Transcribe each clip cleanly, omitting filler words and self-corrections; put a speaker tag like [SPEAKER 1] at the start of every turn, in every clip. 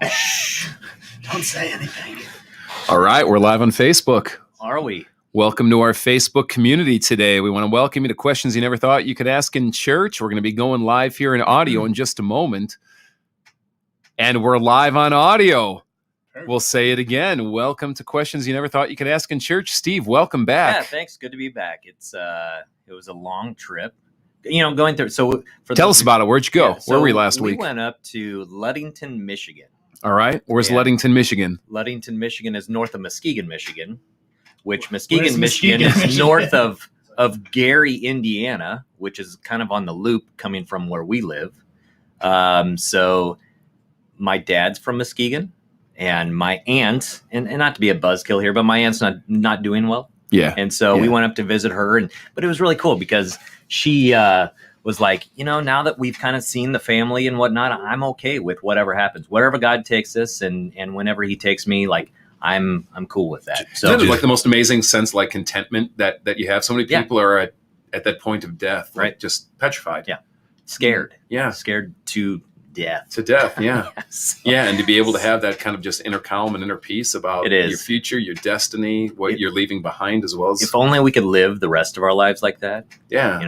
[SPEAKER 1] Shh. Don't say anything.
[SPEAKER 2] All right, we're live on Facebook.
[SPEAKER 3] Are we?
[SPEAKER 2] Welcome to our Facebook community today. We want to welcome you to questions you never thought you could ask in church. We're going to be going live here in audio in just a moment. And we're live on audio. We'll say it again. Welcome to questions you never thought you could ask in church. Steve, welcome back.
[SPEAKER 3] Yeah, thanks. Good to be back. It was a long trip. Going through. So
[SPEAKER 2] tell us about it. Where'd you go?
[SPEAKER 3] Yeah,
[SPEAKER 2] Where were we last week?
[SPEAKER 3] We went up to Ludington, Michigan.
[SPEAKER 2] All right. Where's Ludington, Michigan?
[SPEAKER 3] Ludington, Michigan is north of Muskegon, Michigan, which Muskegon, Michigan is north of Gary, Indiana, which is kind of on the loop coming from where we live. So my dad's from Muskegon, and my aunt, and not to be a buzzkill here, but my aunt's not doing well.
[SPEAKER 2] Yeah.
[SPEAKER 3] And so we went up to visit her, but it was really cool because she was like, now that we've kind of seen the family and whatnot, I'm okay with whatever happens, wherever God takes us, and whenever He takes me, like I'm cool with that. So
[SPEAKER 2] it's like the most amazing sense, like contentment that you have. So many people are at that point of death, right? Just petrified.
[SPEAKER 3] Yeah. Scared.
[SPEAKER 2] Yeah.
[SPEAKER 3] Scared to death.
[SPEAKER 2] To death, yeah.
[SPEAKER 3] Yes.
[SPEAKER 2] Yeah, and to be able to have that kind of just inner calm and inner peace about your future, your destiny, what you're leaving behind, as well as...
[SPEAKER 3] If only we could live the rest of our lives like that.
[SPEAKER 2] Yeah.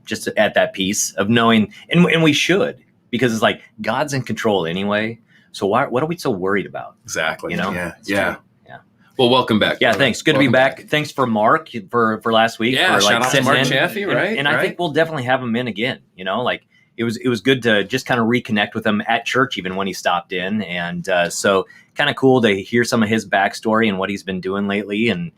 [SPEAKER 3] Just at that peace of knowing, and we should, because it's like God's in control anyway. So what are we so worried about?
[SPEAKER 2] Exactly.
[SPEAKER 3] Yeah.
[SPEAKER 2] Yeah. Well, welcome back.
[SPEAKER 3] Yeah, thanks. Good to be back. Thanks for Mark for last week.
[SPEAKER 2] Yeah,
[SPEAKER 3] for
[SPEAKER 2] shout out to Mark Chaffee, right?
[SPEAKER 3] And I think we'll definitely have him in again. It was good to just kind of reconnect with him at church, even when he stopped in. And so kind of cool to hear some of his backstory and what he's been doing lately. And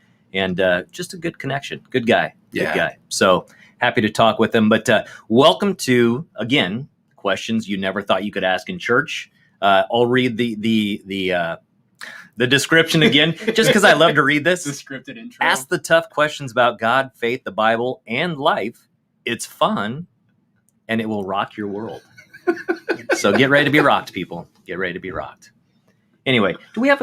[SPEAKER 3] just a good connection. Good guy. Good guy. So happy to talk with him. But welcome to, again, questions you never thought you could ask in church. I'll read the description again, just because I love to read this.
[SPEAKER 1] The scripted intro.
[SPEAKER 3] Ask the tough questions about God, faith, the Bible, and life. It's fun. And it will rock your world. So get ready to be rocked, people. Get ready to be rocked. Anyway, do we have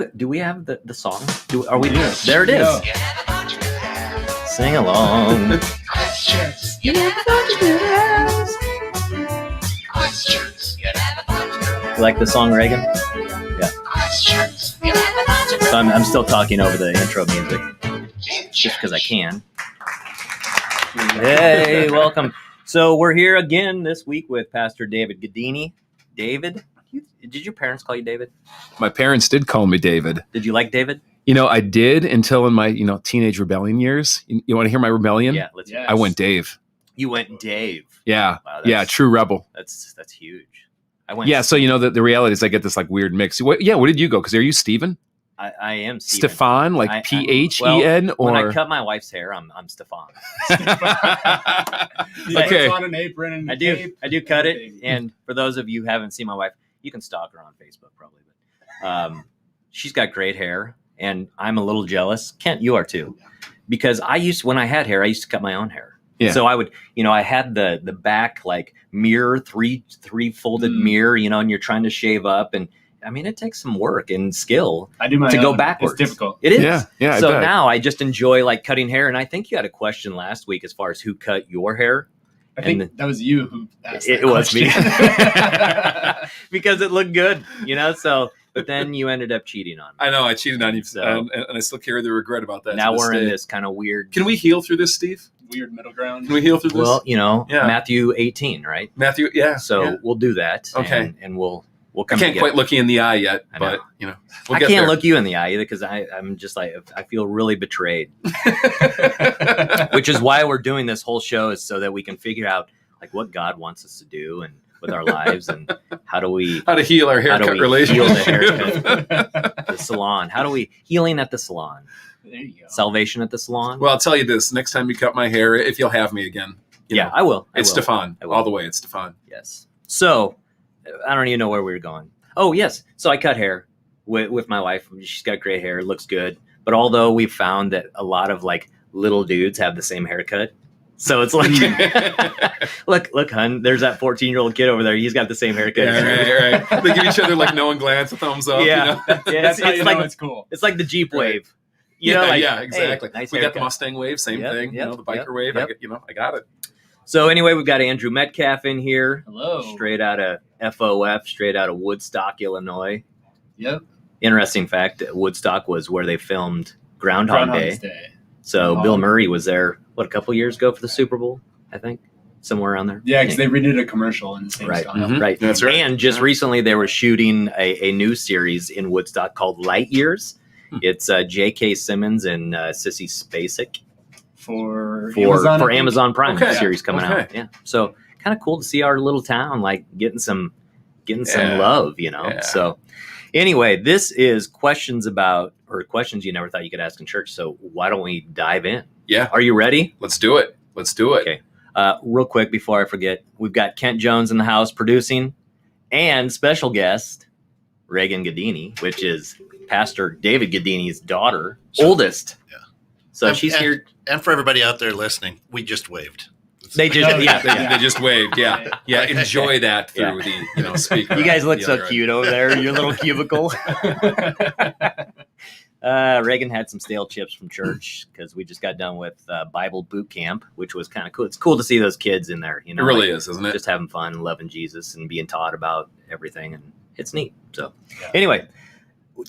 [SPEAKER 3] the song? Are we doing it? There it is.
[SPEAKER 1] Yeah.
[SPEAKER 3] Sing along.
[SPEAKER 1] Questions.
[SPEAKER 3] You like the song, Reagan? Yeah. So I'm still talking over the intro music, just because I can. Hey, welcome. So we're here again this week with Pastor David Gadini. David, did your parents call you David?
[SPEAKER 2] My parents did call me David.
[SPEAKER 3] Did you like David?
[SPEAKER 2] I did until in my teenage rebellion years. You want to hear my rebellion?
[SPEAKER 3] Yeah, let's hear it.
[SPEAKER 2] I went Dave.
[SPEAKER 3] You went Dave.
[SPEAKER 2] Yeah.
[SPEAKER 3] Wow,
[SPEAKER 2] True rebel.
[SPEAKER 3] That's huge. I went.
[SPEAKER 2] Yeah, so the reality is I get this like weird mix. What did you go? Because are you Stephen?
[SPEAKER 3] I am Stephen.
[SPEAKER 2] Stefan, like Phen, or
[SPEAKER 3] when I cut my wife's hair, I'm Stefan.
[SPEAKER 2] Okay.
[SPEAKER 1] On an apron and
[SPEAKER 3] I do cut it. And for those of you who haven't seen my wife, you can stalk her on Facebook probably. But she's got great hair, and I'm a little jealous. Kent, you are too, because when I had hair, I used to cut my own hair.
[SPEAKER 2] Yeah.
[SPEAKER 3] So I would, I had the back like mirror, three folded mirror, and you're trying to shave up, and I mean, it takes some work and skill to go backwards.
[SPEAKER 1] It's difficult.
[SPEAKER 3] It is.
[SPEAKER 2] Yeah.
[SPEAKER 3] So now I just enjoy like cutting hair. And I think you had a question last week as far as who cut your hair.
[SPEAKER 1] I think that was you who asked
[SPEAKER 3] it.
[SPEAKER 1] That
[SPEAKER 3] Was me.
[SPEAKER 1] Because
[SPEAKER 3] it looked good, So, but then you ended up cheating on me.
[SPEAKER 2] I know I cheated on you,
[SPEAKER 3] So,
[SPEAKER 2] and I still carry the regret about that.
[SPEAKER 3] Now we're in this kind of weird.
[SPEAKER 2] Can we heal through this, Steve?
[SPEAKER 1] Weird middle ground.
[SPEAKER 2] Can we heal through this?
[SPEAKER 3] Well, Matthew 18, right?
[SPEAKER 2] Matthew, yeah.
[SPEAKER 3] So we'll do that.
[SPEAKER 2] Okay.
[SPEAKER 3] And we'll
[SPEAKER 2] I
[SPEAKER 3] come
[SPEAKER 2] can't quite look you in the eye yet, but
[SPEAKER 3] we'll
[SPEAKER 2] I
[SPEAKER 3] can't look you in the eye either because I'm just like I feel really betrayed. Which is why we're doing this whole show, is so that we can figure out like what God wants us to do and with our lives, and how to
[SPEAKER 2] heal our haircut relationship.
[SPEAKER 3] Heal the haircut, the salon. How do we healing at the salon?
[SPEAKER 1] There you go.
[SPEAKER 3] Salvation at the salon.
[SPEAKER 2] Well, I'll tell you this: next time you cut my hair, if you'll have me again,
[SPEAKER 3] I will.
[SPEAKER 2] It's Stefan all the way. It's Stefan.
[SPEAKER 3] Yes. So I don't even know where we were going. Oh yes. So I cut hair with my wife. She's got great hair. Looks good. But although we've found that a lot of like little dudes have the same haircut. So it's like, look, hun, there's that 14-year-old kid over there. He's got the same haircut.
[SPEAKER 2] Yeah, right. They give each other like knowing glance, a thumbs up.
[SPEAKER 3] Yeah.
[SPEAKER 1] That's how you know it's cool.
[SPEAKER 3] It's like the Jeep wave.
[SPEAKER 2] Exactly.
[SPEAKER 3] Hey, nice
[SPEAKER 2] we
[SPEAKER 3] haircut.
[SPEAKER 2] got the Mustang wave, same thing. The biker wave.
[SPEAKER 3] Yep.
[SPEAKER 2] I got it.
[SPEAKER 3] So anyway, we've got Andrew Metcalf in here.
[SPEAKER 1] Hello.
[SPEAKER 3] Straight out of FOF, straight out of Woodstock, Illinois.
[SPEAKER 1] Yep.
[SPEAKER 3] Interesting fact, Woodstock was where they filmed Groundhog
[SPEAKER 1] Groundhog's
[SPEAKER 3] Day.
[SPEAKER 1] Day.
[SPEAKER 3] So Bill Murray was there, a couple years ago for the Super Bowl, I think, somewhere around there.
[SPEAKER 1] Yeah, because they redid a commercial in the same
[SPEAKER 3] Right.
[SPEAKER 1] style.
[SPEAKER 2] Mhm.
[SPEAKER 3] Right.
[SPEAKER 2] That's right.
[SPEAKER 3] And just recently they were shooting a new series in Woodstock called Light Years. It's J.K. Simmons and Sissy Spacek
[SPEAKER 1] For
[SPEAKER 3] for
[SPEAKER 1] I think.
[SPEAKER 3] Amazon Prime
[SPEAKER 2] Okay.
[SPEAKER 3] series coming
[SPEAKER 2] Okay.
[SPEAKER 3] out. Yeah. So kind of cool to see our little town like getting some
[SPEAKER 2] Yeah.
[SPEAKER 3] love, you know.
[SPEAKER 2] Yeah.
[SPEAKER 3] So anyway, this is questions you never thought you could ask in church. So why don't we dive in?
[SPEAKER 2] Yeah.
[SPEAKER 3] Are you ready?
[SPEAKER 2] Let's do it.
[SPEAKER 3] Okay. Real quick before I forget, we've got Kent Jones in the house producing, and special guest Reagan Gadini, which is Pastor David Gadini's daughter, oldest.
[SPEAKER 4] Yeah.
[SPEAKER 3] So she's here.
[SPEAKER 4] And for everybody out there listening, we just waved.
[SPEAKER 3] They just
[SPEAKER 2] They just waved. Yeah. Yeah. Enjoy that through the speaker.
[SPEAKER 3] You guys look
[SPEAKER 2] The
[SPEAKER 3] so
[SPEAKER 2] other end.
[SPEAKER 3] cute over there, your little cubicle. Reagan had some stale chips from church because we just got done with Bible boot camp, which was kind of cool. It's cool to see those kids in there. You
[SPEAKER 2] It
[SPEAKER 3] know,
[SPEAKER 2] really is, isn't it?
[SPEAKER 3] just having fun and loving Jesus and being taught about everything, and it's neat. So,
[SPEAKER 1] Yeah.
[SPEAKER 3] anyway,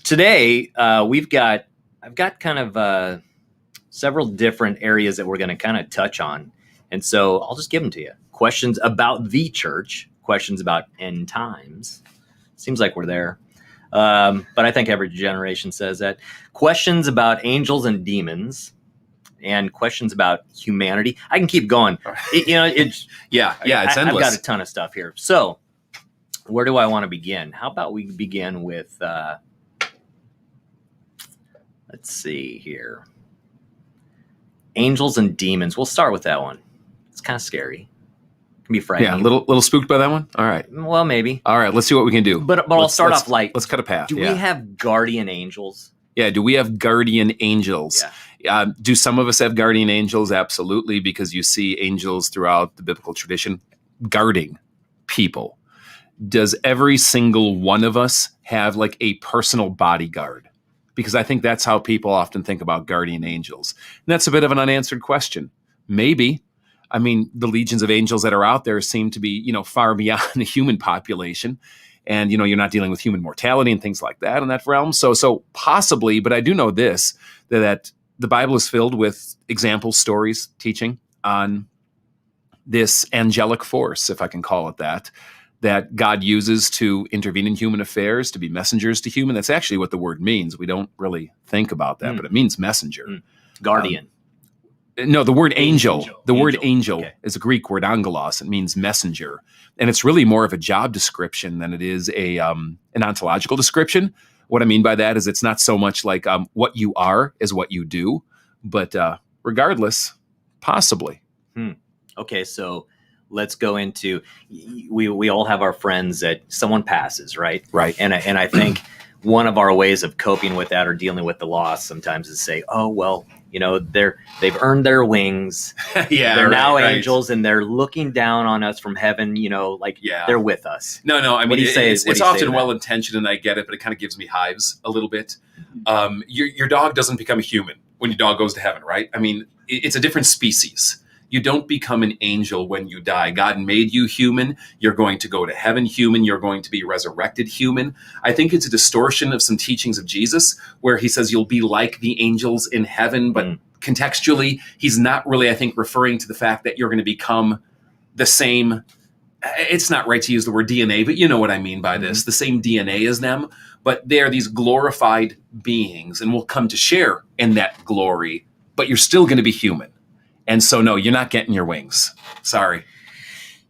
[SPEAKER 3] today I've got kind of several different areas that we're going to kind of touch on, and so I'll just give them to you. Questions about the church, questions about end times. Seems like we're there. But I think every generation says that. Questions about angels and demons, and questions about humanity. I can keep going. It's
[SPEAKER 2] Yeah. It's
[SPEAKER 3] I've
[SPEAKER 2] endless.
[SPEAKER 3] got a ton of stuff here. So, where do I want to begin? How about we begin with? Let's see here. Angels and demons. We'll start with that one. It's kind of scary. Can be frightening.
[SPEAKER 2] Yeah. Little spooked by that one. All right.
[SPEAKER 3] Well, maybe.
[SPEAKER 2] All right. Let's see what we can do.
[SPEAKER 3] But I'll start off light.
[SPEAKER 2] Let's cut a path.
[SPEAKER 3] Do we have guardian angels?
[SPEAKER 2] Yeah. Do we have guardian angels?
[SPEAKER 3] Yeah.
[SPEAKER 2] Do some of us have guardian angels? Absolutely, because you see angels throughout the biblical tradition guarding people. Does every single one of us have like a personal bodyguard? Because I think that's how people often think about guardian angels. And that's a bit of an unanswered question. Maybe. I mean, the legions of angels that are out there seem to be, far beyond the human population. And, you're not dealing with human mortality and things like that in that realm. So possibly, but I do know this, that the Bible is filled with examples, stories, teaching on this angelic force, if I can call it that God uses to intervene in human affairs, to be messengers to human. That's actually what the word means. We don't really think about that, but it means messenger.
[SPEAKER 3] Guardian.
[SPEAKER 2] No, the word angel. The word angel
[SPEAKER 3] Okay.
[SPEAKER 2] is a Greek word, angelos. It means messenger. And it's really more of a job description than it is an ontological description. What I mean by that is it's not so much like what you are is what you do, but regardless, possibly.
[SPEAKER 3] Okay, so let's go into we all have our friends that someone passes, right?
[SPEAKER 2] Right.
[SPEAKER 3] And I think one of our ways of coping with that or dealing with the loss sometimes is say, oh well, they've earned their wings.
[SPEAKER 2] Yeah,
[SPEAKER 3] they're now
[SPEAKER 2] right.
[SPEAKER 3] angels and they're looking down on us from heaven. They're with us.
[SPEAKER 2] No. I mean,
[SPEAKER 3] What do you say-
[SPEAKER 2] it's
[SPEAKER 3] what do you say
[SPEAKER 2] often
[SPEAKER 3] to that?
[SPEAKER 2] well intentioned, and I get it, but it kind of gives me hives a little bit. Your dog doesn't become a human when your dog goes to heaven, right? I mean, it's a different species. You don't become an angel when you die. God made you human. You're going to go to heaven human. You're going to be resurrected human. I think it's a distortion of some teachings of Jesus where he says you'll be like the angels in heaven, but contextually, he's not really, I think, referring to the fact that you're going to become the same. It's not right to use the word DNA, but you know what I mean by this, the same DNA as them, but they're these glorified beings and will come to share in that glory, but you're still going to be human. And so, no, you're not getting your wings. Sorry.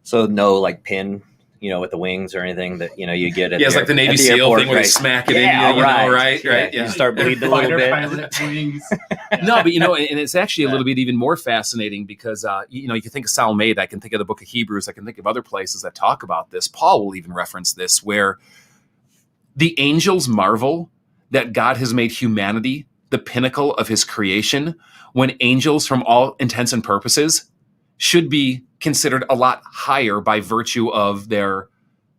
[SPEAKER 3] So no like pin, with the wings or anything that you get at
[SPEAKER 2] Yeah, it's like the Navy SEAL
[SPEAKER 3] airport,
[SPEAKER 2] thing where they
[SPEAKER 3] right?
[SPEAKER 2] smack it in
[SPEAKER 3] Yeah,
[SPEAKER 2] you, right?
[SPEAKER 3] Yeah.
[SPEAKER 2] Right. Yeah.
[SPEAKER 3] You start bleeding a little
[SPEAKER 1] Fighter
[SPEAKER 3] bit.
[SPEAKER 1] pilot wings.
[SPEAKER 2] No, but and it's actually a little bit even more fascinating because you can think of Psalm 8, I can think of the book of Hebrews, I can think of other places that talk about this. Paul will even reference this, where the angels marvel that God has made humanity the pinnacle of his creation, when angels, from all intents and purposes, should be considered a lot higher by virtue of their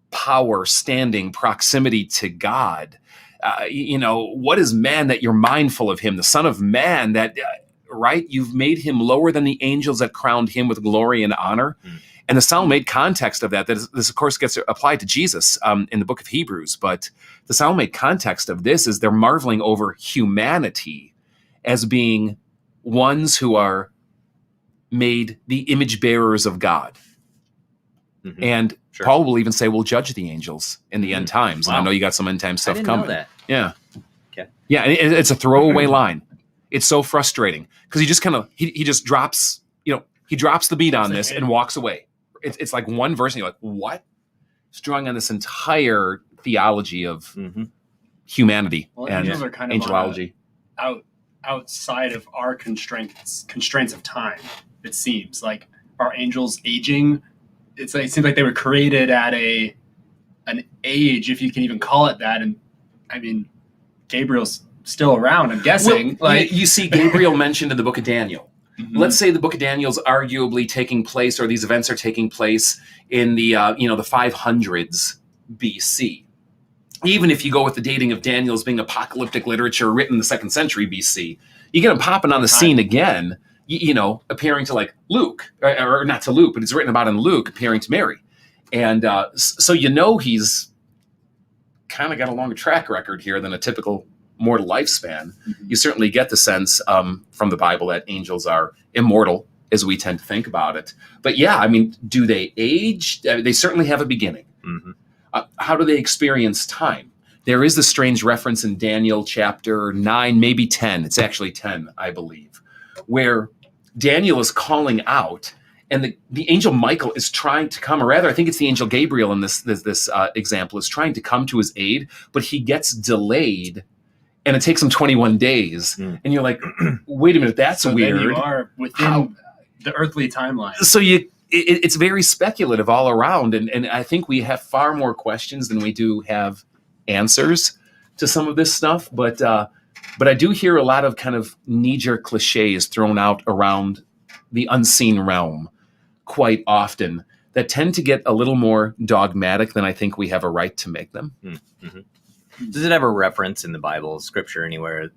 [SPEAKER 2] power, standing, proximity to God. What is man that you're mindful of him? The Son of Man that, right? You've made him lower than the angels that crowned him with glory and honor. And the Psalmate context of that this of course gets applied to Jesus in the book of Hebrews, but the Psalmate context of this is they're marveling over humanity as being ones who are made the image bearers of God.
[SPEAKER 3] Mhm.
[SPEAKER 2] And
[SPEAKER 3] Sure.
[SPEAKER 2] Paul will even say, we'll judge the angels in the end times. And I
[SPEAKER 3] Wow.
[SPEAKER 2] know you got some end time
[SPEAKER 3] I
[SPEAKER 2] stuff
[SPEAKER 3] didn't
[SPEAKER 2] coming.
[SPEAKER 3] know that.
[SPEAKER 2] Yeah.
[SPEAKER 3] Okay.
[SPEAKER 2] Yeah, and it's a throwaway line. It's so frustrating because he just kind of he just drops, he drops the beat on this and walks away. It's like one verse and you're like, what? It's drawing on this entire theology of
[SPEAKER 3] Hmm.
[SPEAKER 2] humanity
[SPEAKER 1] Well,
[SPEAKER 2] and
[SPEAKER 1] angels are kind of
[SPEAKER 2] angelology.
[SPEAKER 1] outside of our constraints of time. It seems like our angels aging. It seems like they were created at an age, if you can even call it that. And I mean, Gabriel's still around, I'm guessing.
[SPEAKER 2] You see Gabriel mentioned in the book of Daniel.
[SPEAKER 1] Mhm.
[SPEAKER 2] Let's say the book of Daniel's arguably taking place, or these events are taking place in the the 500s BC. Even if you go with the dating of Daniel as being apocalyptic literature written in the 2nd century BC, you get him popping on the scene again, appearing to like Luke, or not to Luke, but it's written about in Luke, appearing to Mary. And so he's kind of got a longer track record here than a typical mortal lifespan.
[SPEAKER 1] Mhm.
[SPEAKER 2] You certainly get the sense from the Bible that angels are immortal, as we tend to think about it. But yeah, I mean, do they age? They certainly have a beginning.
[SPEAKER 3] Hmm.
[SPEAKER 2] How do they experience time? There is the strange reference in Daniel chapter 9, maybe 10. It's actually 10, I believe, where Daniel is calling out, and the angel Michael is trying to come, or rather, I think it's the angel Gabriel in this example, is trying to come to his aid, but he gets delayed, and it takes him 21 days.
[SPEAKER 3] Mm.
[SPEAKER 2] And you're like, wait a minute, that's
[SPEAKER 1] So
[SPEAKER 2] weird.
[SPEAKER 1] then you are within
[SPEAKER 2] How-
[SPEAKER 1] the earthly timeline.
[SPEAKER 2] So it's very speculative all around, and I think we have far more questions than we do have answers to some of this stuff. But I do hear a lot of kind of knee-jerk cliches thrown out around the unseen realm quite often that tend to get a little more dogmatic than I think we have a right to make them.
[SPEAKER 3] Does it ever reference in the Bible, scripture, anywhere,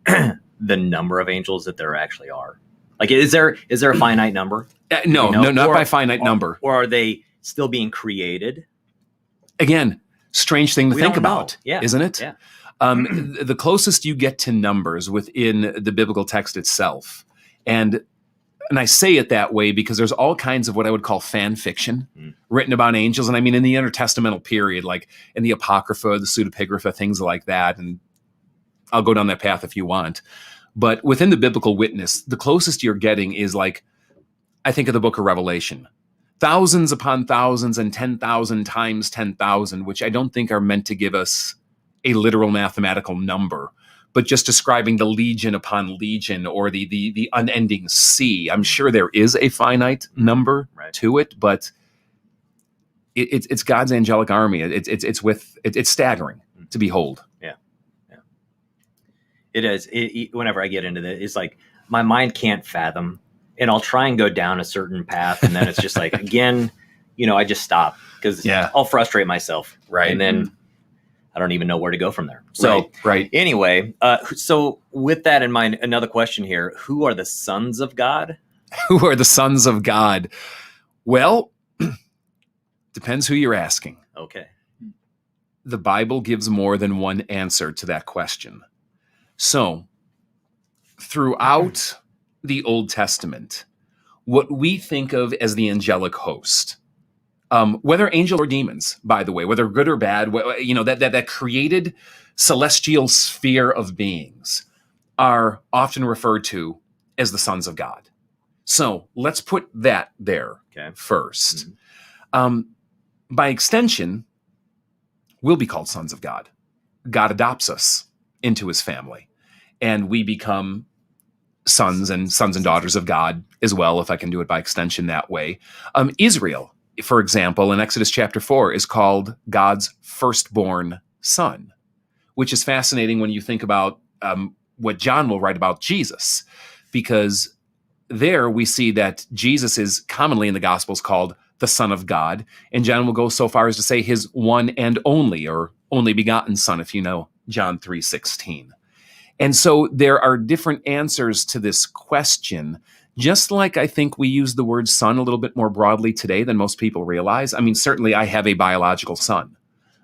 [SPEAKER 3] the number of angels that there actually are? Like, is there a finite number?
[SPEAKER 2] No,
[SPEAKER 3] You know,
[SPEAKER 2] not
[SPEAKER 3] or-
[SPEAKER 2] by finite number.
[SPEAKER 3] Or are they still being created?
[SPEAKER 2] Again, strange thing to
[SPEAKER 3] We
[SPEAKER 2] think
[SPEAKER 3] don't know.
[SPEAKER 2] about,
[SPEAKER 3] Yeah.
[SPEAKER 2] isn't it?
[SPEAKER 3] Yeah.
[SPEAKER 2] The closest you get to numbers within the biblical text itself, and I say it that way because there's all kinds of what I would call fan fiction written about angels, and I mean in the intertestamental period, like in the Apocrypha, the Pseudepigrapha, things like that, and I'll go down that path if you want. But within the biblical witness, the closest you're getting is like, I think of the book of Revelation. Thousands upon thousands and 10,000 times 10,000, which I don't think are meant to give us a literal mathematical number, but just describing the legion upon legion, or the unending sea. I'm sure there is a finite number
[SPEAKER 3] Right.
[SPEAKER 2] to it, but it's God's angelic army. It's staggering to behold.
[SPEAKER 3] It is. Whenever I get into this, it's like my mind can't fathom, and I'll try and go down a certain path, and then it's just like, again, I just stop because
[SPEAKER 2] Yeah.
[SPEAKER 3] I'll frustrate myself,
[SPEAKER 2] Right.
[SPEAKER 3] and then I don't even know where to go from there. So
[SPEAKER 2] right.
[SPEAKER 3] anyway, so with that in mind, another question here: who are the sons of God?
[SPEAKER 2] Who are the sons of God? Well, depends who you're asking.
[SPEAKER 3] Okay.
[SPEAKER 2] The Bible gives more than one answer to that question. So, throughout the Old Testament, what we think of as the angelic host, whether angel or demons, by the way, whether good or bad, that created celestial sphere of beings, are often referred to as the sons of God. So let's put that there first. By extension, we'll be called sons of God. God adopts us into his family, and we become sons and daughters of God as well, if I can do it by extension that way. Israel, for example, in Exodus chapter 4, is called God's firstborn son, which is fascinating when you think about what John will write about Jesus, because there we see that Jesus is commonly in the Gospels called the Son of God, and John will go so far as to say his one and only, or only begotten son, if you know John 3:16. And so there are different answers to this question Just like I think we use the word son a little bit more broadly today than most people realize. I mean, certainly I have a biological son,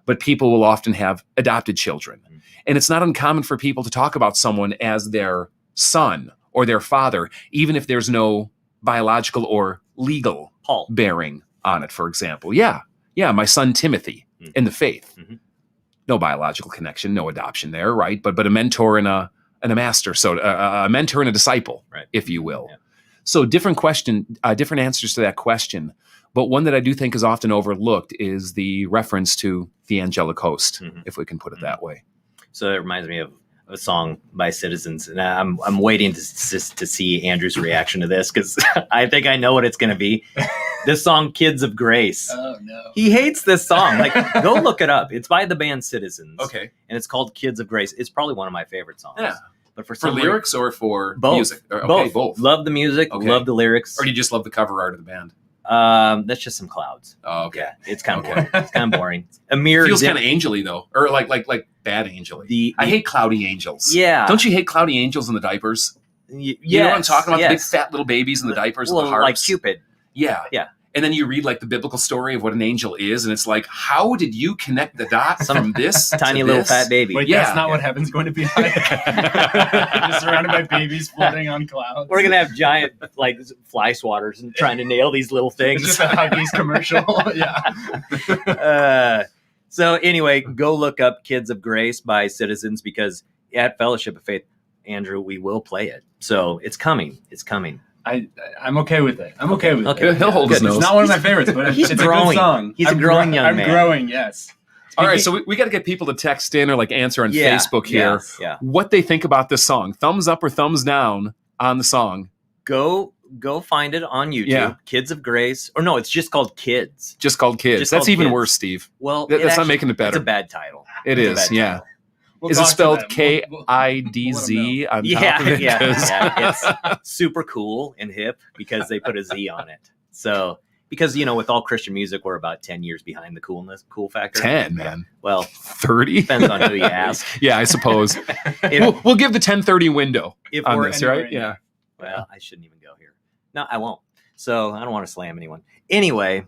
[SPEAKER 2] but people will often have adopted children. And it's not uncommon for people to talk about someone as their son or their father, even if there's no biological or legal
[SPEAKER 3] Paul.
[SPEAKER 2] bearing on it, for example. Yeah, my son Timothy in the faith.
[SPEAKER 3] Mhm.
[SPEAKER 2] No biological connection, no adoption there, right? But a mentor and a master, so a mentor and a disciple,
[SPEAKER 3] Right.
[SPEAKER 2] if you will.
[SPEAKER 3] Yeah.
[SPEAKER 2] So different answers to that question. But one that I do think is often overlooked is the reference to the angelic host,
[SPEAKER 3] Mhm.
[SPEAKER 2] if we can put it that way.
[SPEAKER 3] So it reminds me of a song by Citizens, and I'm waiting to see Andrew's reaction to this because I think I know what it's going to be. This song, "Kids of Grace."
[SPEAKER 1] Oh no.
[SPEAKER 3] He hates this song. Like, go look it up. It's by the band Citizens.
[SPEAKER 2] Okay.
[SPEAKER 3] And it's called "Kids of Grace." It's probably one of my favorite songs.
[SPEAKER 2] Yeah.
[SPEAKER 3] But for
[SPEAKER 2] For
[SPEAKER 3] some
[SPEAKER 2] lyrics or for
[SPEAKER 3] both.
[SPEAKER 2] music? Okay, both.
[SPEAKER 3] Love the music.
[SPEAKER 2] Okay.
[SPEAKER 3] Love the lyrics.
[SPEAKER 2] Or do you just love the cover art of the band?
[SPEAKER 3] That's just some clouds.
[SPEAKER 2] Oh, okay.
[SPEAKER 3] Yeah, it's kind of
[SPEAKER 2] Okay.
[SPEAKER 3] boring. It's kind of boring. Amir
[SPEAKER 2] Feels
[SPEAKER 3] Dim-
[SPEAKER 2] kind of angely though, or like bad angely. I hate cloudy angels.
[SPEAKER 3] Yeah.
[SPEAKER 2] Don't you hate cloudy angels in the diapers? You know what I'm talking about? The big fat little babies in the diapers and the harps.
[SPEAKER 3] like Cupid.
[SPEAKER 2] Yeah.
[SPEAKER 3] Yeah.
[SPEAKER 2] And then you read like the biblical story of what an angel is, and it's like, how did you connect the dots from this
[SPEAKER 3] Tiny
[SPEAKER 2] to
[SPEAKER 3] little
[SPEAKER 2] this?
[SPEAKER 3] fat baby.
[SPEAKER 1] Wait,
[SPEAKER 2] Yeah.
[SPEAKER 1] that's not what heaven's going to be like. Just surrounded by babies floating on clouds.
[SPEAKER 3] We're gonna have giant like fly swatters and trying to nail these little
[SPEAKER 1] It's
[SPEAKER 3] things.
[SPEAKER 1] just a Huggies commercial. Yeah.
[SPEAKER 3] So anyway, go look up "Kids of Grace" by Citizens because at Fellowship of Faith, Andrew, we will play it. So it's coming. It's coming.
[SPEAKER 1] I'm okay with it. I'm okay with
[SPEAKER 3] Okay.
[SPEAKER 1] it.
[SPEAKER 2] He'll hold his
[SPEAKER 1] It's
[SPEAKER 2] nose.
[SPEAKER 1] not one of my favorites, but
[SPEAKER 3] He's
[SPEAKER 1] it's
[SPEAKER 3] growing.
[SPEAKER 1] a good song.
[SPEAKER 3] He's a growing young man.
[SPEAKER 1] I'm growing, yes.
[SPEAKER 2] All right, so we got to get people to text in or like answer on
[SPEAKER 3] Yeah,
[SPEAKER 2] Facebook here
[SPEAKER 3] Yeah.
[SPEAKER 2] what they think about this song. Thumbs up or thumbs down on the song.
[SPEAKER 3] Go find it on YouTube.
[SPEAKER 2] Yeah.
[SPEAKER 3] "Kids of Grace," or no, it's just called "Kids."
[SPEAKER 2] Just called Kids.
[SPEAKER 3] Just
[SPEAKER 2] That's
[SPEAKER 3] called
[SPEAKER 2] even
[SPEAKER 3] Kids.
[SPEAKER 2] worse, Steve.
[SPEAKER 3] Well,
[SPEAKER 2] That's not making it better.
[SPEAKER 3] It's a bad title.
[SPEAKER 2] It
[SPEAKER 3] It's a
[SPEAKER 2] is,
[SPEAKER 3] bad
[SPEAKER 2] yeah.
[SPEAKER 3] title.
[SPEAKER 1] We'll
[SPEAKER 2] Is it
[SPEAKER 1] talk to
[SPEAKER 2] spelled
[SPEAKER 1] them.
[SPEAKER 2] K-I-D-Z on top of it?
[SPEAKER 3] Yeah,
[SPEAKER 2] 'Cause-
[SPEAKER 3] yeah. It's super cool and hip because they put a Z on it. So, because with all Christian music, we're about 10 years behind the cool factor.
[SPEAKER 2] 10, man.
[SPEAKER 3] Well,
[SPEAKER 2] 30?
[SPEAKER 3] depends on who you ask.
[SPEAKER 2] Yeah, I suppose.
[SPEAKER 3] If,
[SPEAKER 2] We'll give the 10:30 window
[SPEAKER 3] if
[SPEAKER 2] on
[SPEAKER 3] we're
[SPEAKER 2] this,
[SPEAKER 1] anywhere
[SPEAKER 2] right?
[SPEAKER 1] in
[SPEAKER 2] Yeah.
[SPEAKER 3] well, I shouldn't even go here. No, I won't. So I don't want to slam anyone. Anyway,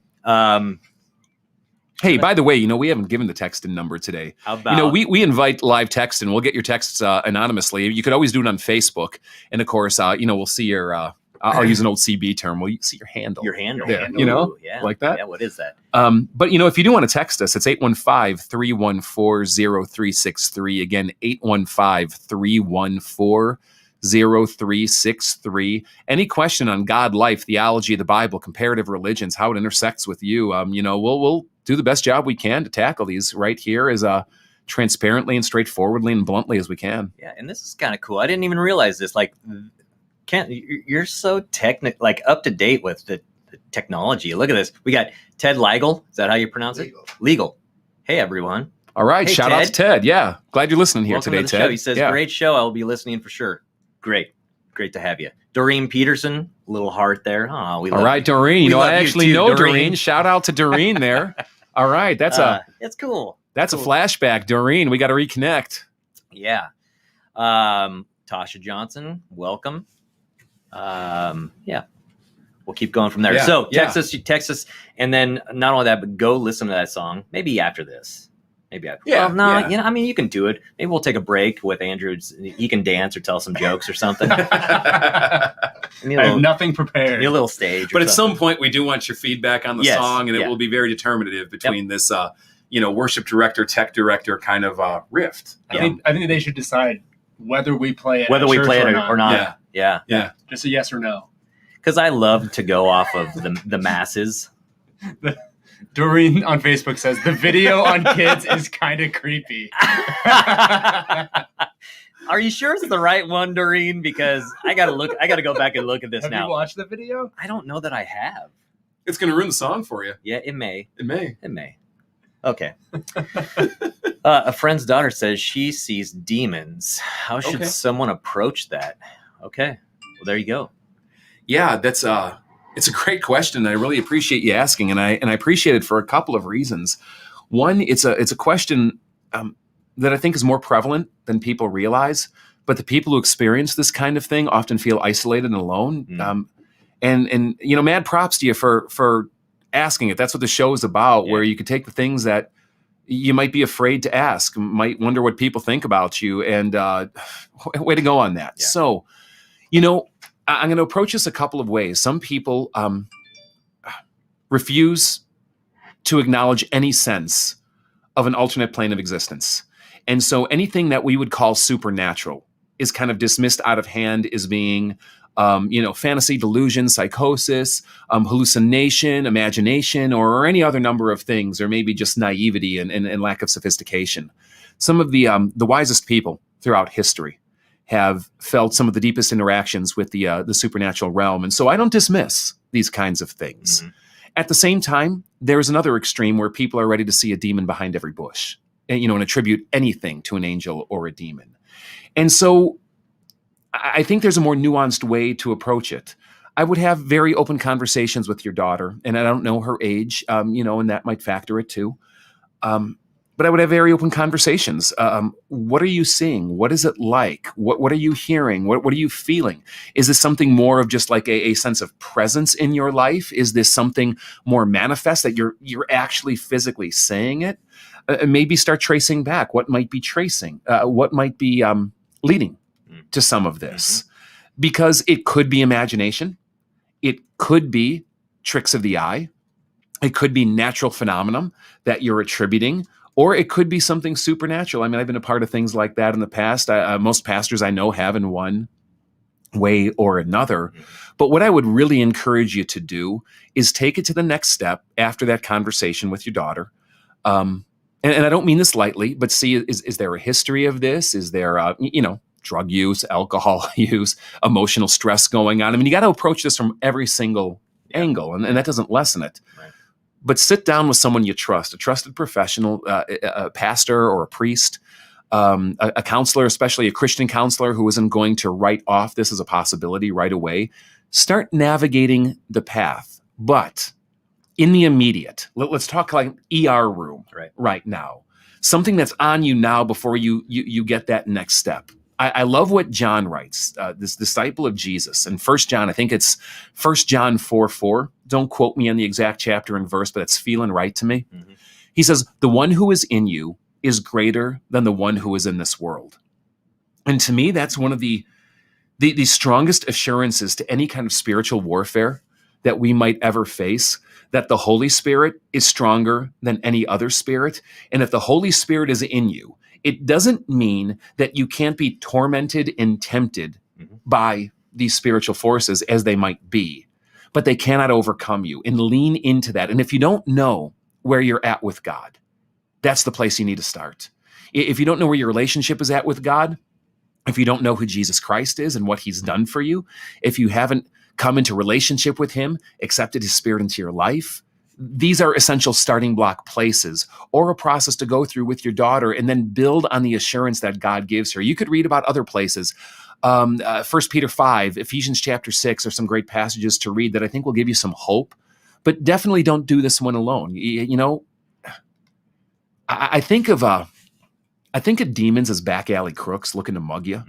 [SPEAKER 2] Hey, by the way, we haven't given the text-in number today.
[SPEAKER 3] how about
[SPEAKER 2] We invite live text, and we'll get your texts anonymously. You could always do it on Facebook, and of course, we'll see your. I'll use an old CB term. We'll see your handle.
[SPEAKER 3] your handle?
[SPEAKER 2] There,
[SPEAKER 3] Ooh, yeah,
[SPEAKER 2] like that?
[SPEAKER 3] Yeah, what is that?
[SPEAKER 2] But if you do want to text us, it's 815-314-0363. Again, 815-314-0363. Any question on God, life, theology, the Bible, comparative religions, how it intersects with you, we'll do the best job we can to tackle these right here as transparently and straightforwardly and bluntly as we can.
[SPEAKER 3] Yeah, and this is kind of cool. I didn't even realize this. Like, Kent, you're so up to date with the technology. Look at this. We got Ted Leigel. Is that how you pronounce it? Legal. Hey, everyone.
[SPEAKER 2] All right,
[SPEAKER 3] Hey,
[SPEAKER 2] shout out to Ted. Yeah, glad you're listening here
[SPEAKER 3] Welcome
[SPEAKER 2] today,
[SPEAKER 3] to the
[SPEAKER 2] Ted.
[SPEAKER 3] show. He says,
[SPEAKER 2] Yeah.
[SPEAKER 3] great show. I will be listening for sure. Great to have you. Doreen Peterson, little heart there. Oh, we love
[SPEAKER 2] All right, Doreen.
[SPEAKER 3] we
[SPEAKER 2] I
[SPEAKER 3] love you
[SPEAKER 2] actually
[SPEAKER 3] too,
[SPEAKER 2] know
[SPEAKER 3] Doreen.
[SPEAKER 2] Doreen. Shout out to Doreen there. All right, that's
[SPEAKER 3] it's cool.
[SPEAKER 2] That's
[SPEAKER 3] cool.
[SPEAKER 2] a flashback, Doreen. We got to reconnect.
[SPEAKER 3] Yeah. Tasha Johnson, welcome. Yeah. We'll keep going from there.
[SPEAKER 2] Yeah,
[SPEAKER 3] So
[SPEAKER 2] yeah.
[SPEAKER 3] text us, and then not only that, but go listen to that song. Maybe after this.
[SPEAKER 2] Yeah,
[SPEAKER 3] Well, no,
[SPEAKER 2] yeah.
[SPEAKER 3] you can do it. Maybe we'll take a break with Andrew. He can dance or tell some jokes or something.
[SPEAKER 1] I have nothing prepared.
[SPEAKER 3] Need a little stage.
[SPEAKER 2] But
[SPEAKER 3] or
[SPEAKER 2] at
[SPEAKER 3] something.
[SPEAKER 2] some point, we do want your feedback on the
[SPEAKER 3] Yes,
[SPEAKER 2] song, and it
[SPEAKER 3] yeah.
[SPEAKER 2] will be very determinative between this, worship director, tech director kind of rift.
[SPEAKER 1] I think they should decide whether we play it
[SPEAKER 3] Whether
[SPEAKER 1] at
[SPEAKER 3] we
[SPEAKER 1] church
[SPEAKER 3] play it
[SPEAKER 1] or
[SPEAKER 3] or not.
[SPEAKER 2] Yeah.
[SPEAKER 3] Yeah.
[SPEAKER 1] Just a yes or no.
[SPEAKER 3] Because I love to go off of the masses.
[SPEAKER 1] Doreen on Facebook says the video on kids is kind of creepy.
[SPEAKER 3] Are you sure it's the right one, Doreen? Because I gotta go back and look at this
[SPEAKER 1] Have
[SPEAKER 3] now.
[SPEAKER 1] you watched the video?
[SPEAKER 3] I don't know that I have.
[SPEAKER 2] It's going to ruin the song for you.
[SPEAKER 3] Yeah, it may.
[SPEAKER 2] It may.
[SPEAKER 3] It may. Okay. A friend's daughter says she sees demons. How should
[SPEAKER 2] Okay.
[SPEAKER 3] someone approach that? Okay. Well, there you go.
[SPEAKER 2] Yeah, that's it's a great question. I really appreciate you asking, and I appreciate it for a couple of reasons. One, it's a question that I think is more prevalent than people realize, but the people who experience this kind of thing often feel isolated and alone. And mad props to you for asking it. That's what the show is about, where you can take the things that you might be afraid to ask, might wonder what people think about you, and way to go on that.
[SPEAKER 3] Yeah.
[SPEAKER 2] So, I'm going to approach this a couple of ways. Some people refuse to acknowledge any sense of an alternate plane of existence. And so anything that we would call supernatural is kind of dismissed out of hand as being, fantasy, delusion, psychosis, hallucination, imagination, or any other number of things, or maybe just naivety and lack of sophistication. Some of the wisest people throughout history have felt some of the deepest interactions with the supernatural realm. And so I don't dismiss these kinds of things. At the same time, there's another extreme where people are ready to see a demon behind every bush, and attribute anything to an angel or a demon. And so I think there's a more nuanced way to approach it. I would have very open conversations with your daughter, and I don't know her age, and that might factor it too. But I would have very open conversations. What are you seeing? What is it like? What are you hearing? What are you feeling? Is this something more of just like a sense of presence in your life? Is this something more manifest that you're actually physically saying it? Maybe start tracing back. What might be tracing? What might be leading to some of this? Because it could be imagination. It could be tricks of the eye. It could be natural phenomenon that you're attributing. Or it could be something supernatural. I mean, I've been a part of things like that in the past. Most pastors I know have in one way or another. But what I would really encourage you to do is take it to the next step after that conversation with your daughter. And I don't mean this lightly, but see, is there a history of this? Is there, drug use, alcohol use, emotional stress going on? I mean, you got to approach this from every single angle, and that doesn't lessen it.
[SPEAKER 3] Right.
[SPEAKER 2] But sit down with someone you trust, a trusted professional, a pastor or a priest, a counselor, especially a Christian counselor who isn't going to write off this as a possibility right away. Start navigating the path. But in the immediate, let's talk like ER room right now. Something that's on you now before you get that next step. I love what John writes, this disciple of Jesus. In 1 John, I think it's 1 John 4:4. Don't quote me on the exact chapter and verse, but it's feeling right to me. He says, the one who is in you is greater than the one who is in this world. And to me, that's one of the strongest assurances to any kind of spiritual warfare that we might ever face, that the Holy Spirit is stronger than any other spirit. And if the Holy Spirit is in you, it doesn't mean that you can't be tormented and tempted by these spiritual forces as they might be, but they cannot overcome you, and lean into that. And if you don't know where you're at with God, that's the place you need to start. If you don't know where your relationship is at with God, if you don't know who Jesus Christ is and what he's done for you, if you haven't come into relationship with him, accepted his spirit into your life, these are essential starting block places, or a process to go through with your daughter and then build on the assurance that God gives her. You could read about other places. 1 Peter 5, Ephesians chapter 6 are some great passages to read that I think will give you some hope, but definitely don't do this one alone. I think of demons as back alley crooks looking to mug you.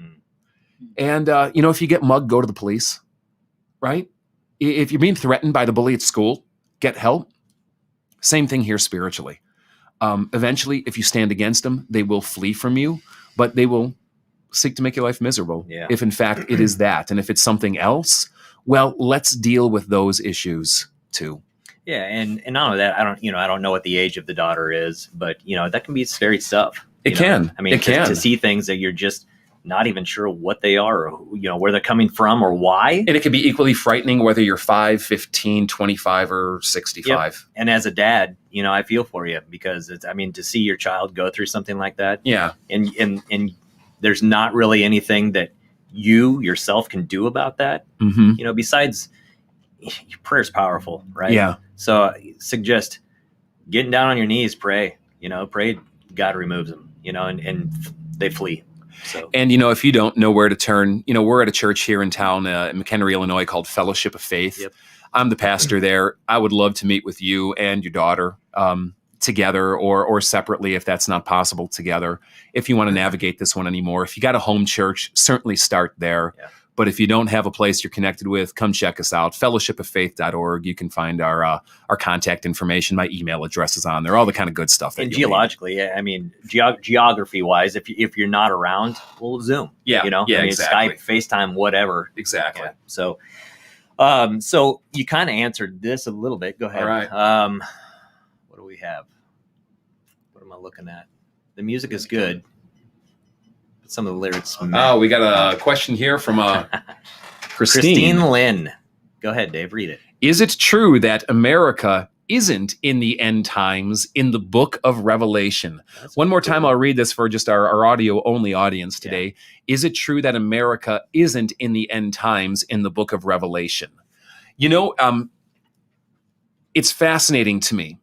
[SPEAKER 2] And, if you get mugged, go to the police, right? If you're being threatened by the bully at school, get help. Same thing here spiritually. Eventually, if you stand against them, they will flee from you, but they will seek to make your life miserable.
[SPEAKER 3] Yeah.
[SPEAKER 2] If in fact it is that. And if it's something else, well, let's deal with those issues too.
[SPEAKER 3] Yeah. And not only that, I don't know what the age of the daughter is, but that can be scary stuff.
[SPEAKER 2] It can.
[SPEAKER 3] I mean, to see things that you're just not even sure what they are, or where they're coming from or why.
[SPEAKER 2] And it can be equally frightening whether you're 5, 15, 25, or 65.
[SPEAKER 3] Yep. And as a dad, I feel for you, because to see your child go through something like that.
[SPEAKER 2] Yeah.
[SPEAKER 3] And there's not really anything that you yourself can do about that. Besides, prayer's powerful, right?
[SPEAKER 2] Yeah.
[SPEAKER 3] So I suggest getting down on your knees, pray, pray God removes them, and they flee. So.
[SPEAKER 2] And, if you don't know where to turn, we're at a church here in town, in McHenry, Illinois, called Fellowship of Faith.
[SPEAKER 3] Yep.
[SPEAKER 2] I'm the pastor there. I would love to meet with you and your daughter. together or separately if that's not possible together. If you want to navigate this one anymore, if you got a home church, certainly start there.
[SPEAKER 3] Yeah.
[SPEAKER 2] But if you don't have a place you're connected with, come check us out. fellowshipoffaith.org. You can find our contact information. My email address is on there. All the kind of good stuff.
[SPEAKER 3] And geologically, I mean, geography wise, if you're not around, we'll Zoom.
[SPEAKER 2] Yeah,
[SPEAKER 3] you know,
[SPEAKER 2] yeah,
[SPEAKER 3] I mean,
[SPEAKER 2] exactly.
[SPEAKER 3] Skype, FaceTime, whatever.
[SPEAKER 2] Exactly.
[SPEAKER 3] Yeah. So you kind of answered this a little bit. Go ahead.
[SPEAKER 2] All right.
[SPEAKER 3] What do we have? What am I looking at? The music is good. But some of the lyrics.
[SPEAKER 2] Oh, we got a question here from
[SPEAKER 3] Christine Lynn. Go ahead, Dave. Read it.
[SPEAKER 2] Is it true that America isn't in the end times in the book of Revelation? One more time, I'll read this for just our audio only audience today. Yeah. Is it true that America isn't in the end times in the book of Revelation? You know, it's fascinating to me.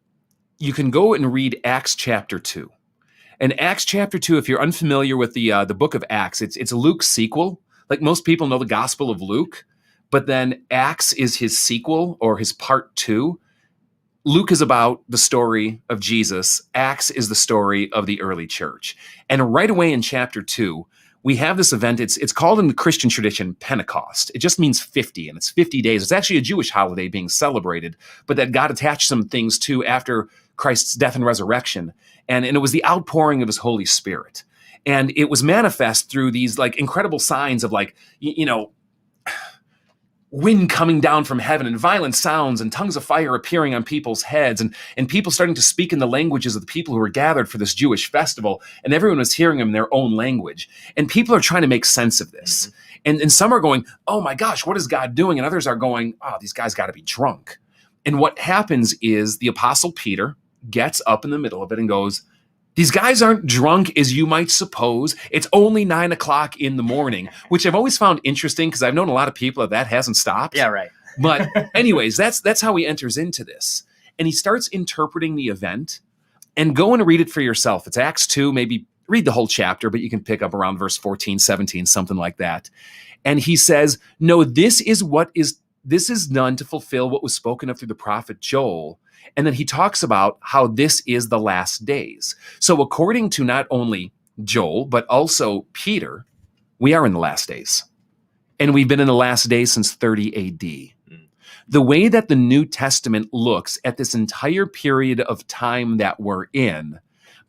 [SPEAKER 2] You can go and read Acts chapter 2. And Acts chapter 2, if you're unfamiliar with the book of Acts, it's Luke's sequel. Like most people know the Gospel of Luke, but then Acts is his sequel or his part 2. Luke is about the story of Jesus. Acts is the story of the early church. And right away in chapter 2, we have this event. It's called in the Christian tradition Pentecost. It just means 50, and it's 50 days. It's actually a Jewish holiday being celebrated, but that God attached some things to after Christ's death and resurrection. And it was the outpouring of his Holy Spirit. And it was manifest through these like incredible signs of like, you know, wind coming down from heaven and violent sounds and tongues of fire appearing on people's heads and people starting to speak in the languages of the people who were gathered for this Jewish festival. And everyone was hearing them in their own language. And people are trying to make sense of this. Mm-hmm. And some are going, oh my gosh, what is God doing? And others are going, oh, these guys got to be drunk. And what happens is the Apostle Peter gets up in the middle of it and goes, these guys aren't drunk as you might suppose. It's only 9 o'clock in the morning, which I've always found interesting because I've known a lot of people that hasn't stopped.
[SPEAKER 3] Yeah, right.
[SPEAKER 2] But anyways, that's how he enters into this. And he starts interpreting the event, and go and read it for yourself. It's Acts 2, maybe read the whole chapter, but you can pick up around verse 14, 17, something like that. And he says, no, this is done to fulfill what was spoken of through the prophet Joel. And then he talks about how this is the last days. So according to not only Joel, but also Peter, we are in the last days. And we've been in the last days since 30 AD. The way that the New Testament looks at this entire period of time that we're in,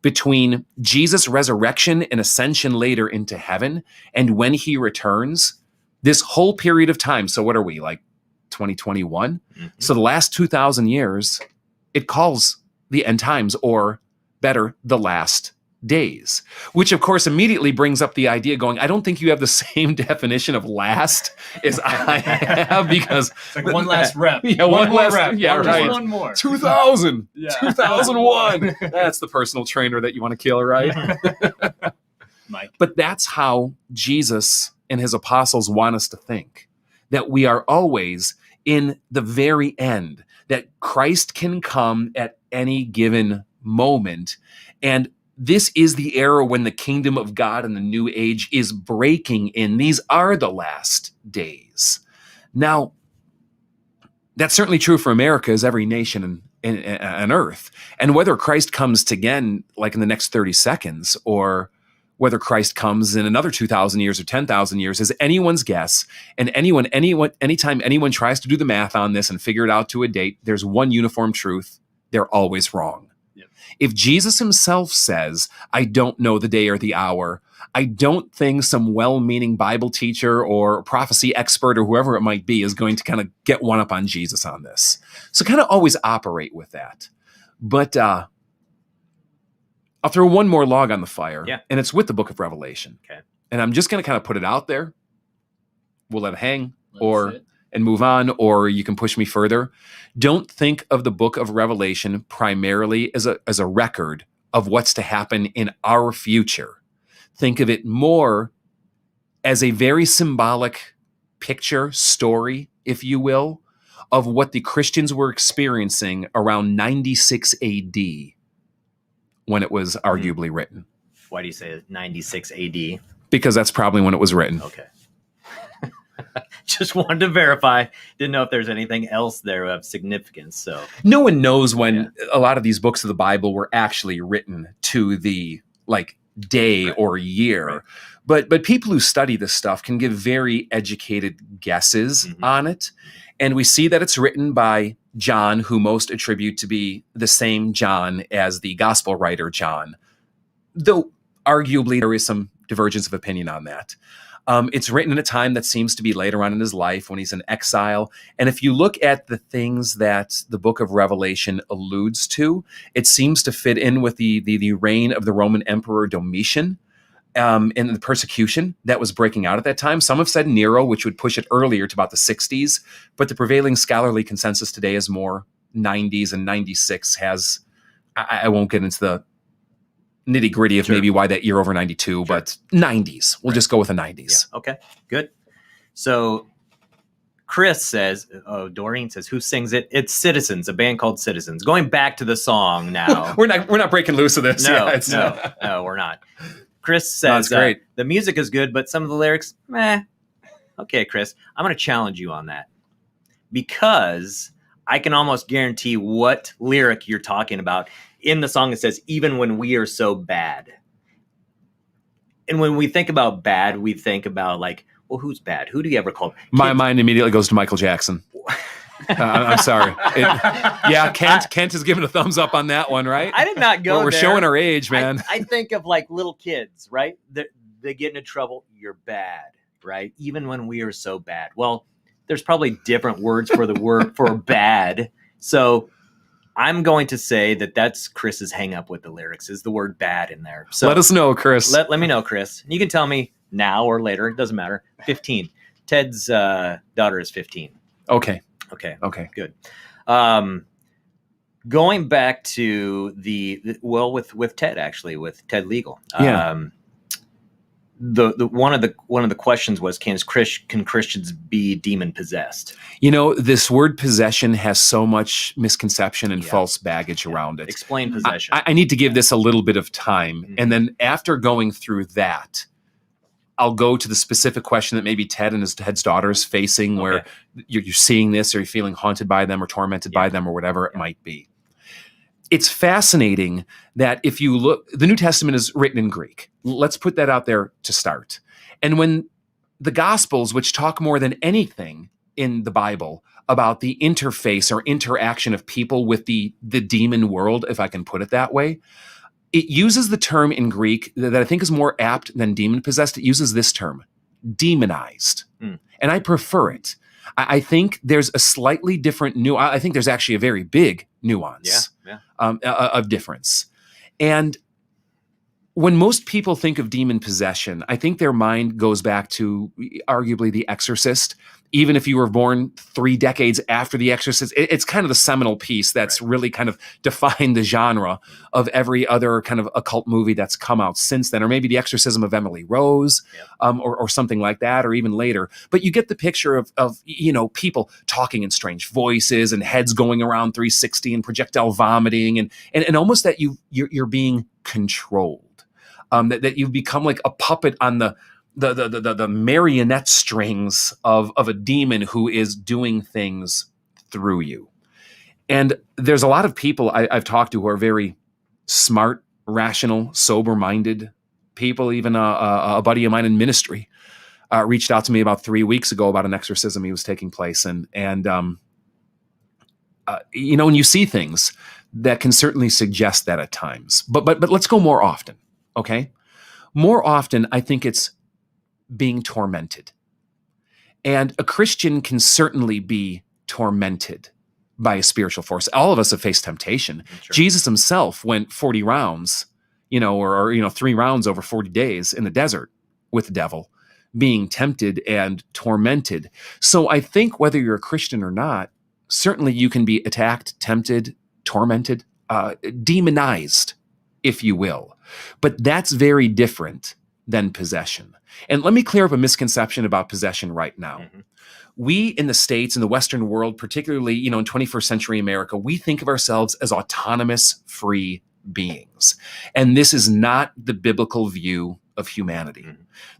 [SPEAKER 2] between Jesus' resurrection and ascension later into heaven, and when he returns, this whole period of time. So what are we, like 2021? Mm-hmm. So the last 2,000 years, it calls the end times, or better, the last days, which of course immediately brings up the idea going, I don't think you have the same definition of last as I have, because
[SPEAKER 1] it's like one last rep.
[SPEAKER 2] Yeah, one last
[SPEAKER 1] rep.
[SPEAKER 2] Yeah, right.
[SPEAKER 1] One more.
[SPEAKER 2] 2000.
[SPEAKER 1] Yeah.
[SPEAKER 2] 2001. That's the personal trainer that you want to kill, right?
[SPEAKER 1] Mike.
[SPEAKER 2] But that's how Jesus and his apostles want us to think, that we are always in the very end, that Christ can come at any given moment. And this is the era when the kingdom of God and the new age is breaking in. These are the last days. Now, that's certainly true for America as every nation on earth. And whether Christ comes again, like in the next 30 seconds, or whether Christ comes in another 2,000 years or 10,000 years is anyone's guess. And anytime anyone tries to do the math on this and figure it out to a date, there's one uniform truth: they're always wrong. Yep. If Jesus himself says, I don't know the day or the hour, I don't think some well-meaning Bible teacher or prophecy expert or whoever it might be is going to kind of get one up on Jesus on this. So kind of always operate with that. But I'll throw one more log on the fire, and it's with the book of Revelation.
[SPEAKER 3] Okay.
[SPEAKER 2] And I'm just going to kind of put it out there. We'll let it hang and move on, or you can push me further. Don't think of the book of Revelation primarily as a record of what's to happen in our future. Think of it more as a very symbolic picture, story, if you will, of what the Christians were experiencing around 96 AD. When it was arguably written.
[SPEAKER 3] Why do you say 96 AD?
[SPEAKER 2] Because that's probably when it was written.
[SPEAKER 3] Okay. Just wanted to verify. Didn't know if there's anything else there of significance. So
[SPEAKER 2] No one knows when a lot of these books of the Bible were actually written to the like day or year.
[SPEAKER 3] Right.
[SPEAKER 2] But people who study this stuff can give very educated guesses on it. And we see that it's written by John, who most attribute to be the same John as the gospel writer John, though arguably there is some divergence of opinion on that. It's written in a time that seems to be later on in his life when he's in exile. And if you look at the things that the book of Revelation alludes to, it seems to fit in with the reign of the Roman Emperor Domitian and the persecution that was breaking out at that time. Some have said Nero, which would push it earlier to about the 60s, but the prevailing scholarly consensus today is more 90s, and 96 has, I won't get into the nitty gritty of maybe why that year over 92, but 90s. We'll just go with the 90s.
[SPEAKER 3] Yeah. Okay, good. So Chris says, Doreen says, who sings it? It's Citizens, a band called Citizens. Going back to the song now.
[SPEAKER 2] we're not breaking loose of this.
[SPEAKER 3] No, we're not. Chris says,
[SPEAKER 2] great.
[SPEAKER 3] The music is good, but some of the lyrics, meh. Okay, Chris, I'm going to challenge you on that because I can almost guarantee what lyric you're talking about. In the song, it says, even when we are so bad. And when we think about bad, we think about like, well, who's bad? Who do you ever call?
[SPEAKER 2] My mind immediately goes to Michael Jackson. I'm sorry. Kent has given a thumbs up on that one, right?
[SPEAKER 3] I did not go
[SPEAKER 2] We're
[SPEAKER 3] there.
[SPEAKER 2] showing our age, man.
[SPEAKER 3] I think of like little kids, right? They get into trouble. You're bad, right? Even when we are so bad. Well, there's probably different words for the word for bad. So I'm going to say that that's Chris's hang up with the lyrics is the word bad in there. So
[SPEAKER 2] let us know, Chris.
[SPEAKER 3] Let me know, Chris. You can tell me now or later. It doesn't matter. 15. Ted's daughter is 15.
[SPEAKER 2] Okay.
[SPEAKER 3] Okay. Good. Going back to with Ted, actually, with Ted Legal. The one of the questions was, can Christians be demon possessed?
[SPEAKER 2] This word possession has so much misconception and false baggage around it.
[SPEAKER 3] Explain possession.
[SPEAKER 2] I need to give this a little bit of time. And then after going through that, I'll go to the specific question that maybe Ted's daughter is facing, where you're seeing this, or you're feeling haunted by them or tormented by them or whatever it might be. It's fascinating that if you look, the New Testament is written in Greek. Let's put that out there to start. And when the Gospels, which talk more than anything in the Bible about the interface or interaction of people with the demon world, if I can put it that way, it uses the term in Greek that I think is more apt than demon-possessed. It uses this term, demonized. And I prefer it. I think there's a slightly different I think there's actually a very big nuance of difference. And when most people think of demon possession, I think their mind goes back to arguably The Exorcist. Even if you were born 3 decades after The Exorcist, it's kind of the seminal piece that's really kind of defined the genre of every other kind of occult movie that's come out since then, or maybe The Exorcism of Emily Rose, or something like that, or even later. But you get the picture of people talking in strange voices and heads going around 360 and projectile vomiting and almost that you're being controlled, that you've become like a puppet on the marionette strings of a demon who is doing things through you. And there's a lot of people I've talked to who are very smart, rational, sober-minded people. Even a buddy of mine in ministry reached out to me about 3 weeks ago about an exorcism he was taking place. And you see things that can certainly suggest that at times. But let's go more often, okay? More often, I think it's being tormented. And a Christian can certainly be tormented by a spiritual force. All of us have faced temptation. Sure. Jesus himself went 40 rounds, or 3 rounds over 40 days in the desert with the devil, being tempted and tormented. So I think whether you're a Christian or not, certainly you can be attacked, tempted, tormented, demonized, if you will. But that's very different than possession. And let me clear up a misconception about possession right now. We in the States, in the Western world, particularly, in 21st century America, we think of ourselves as autonomous, free beings. And this is not the biblical view of humanity.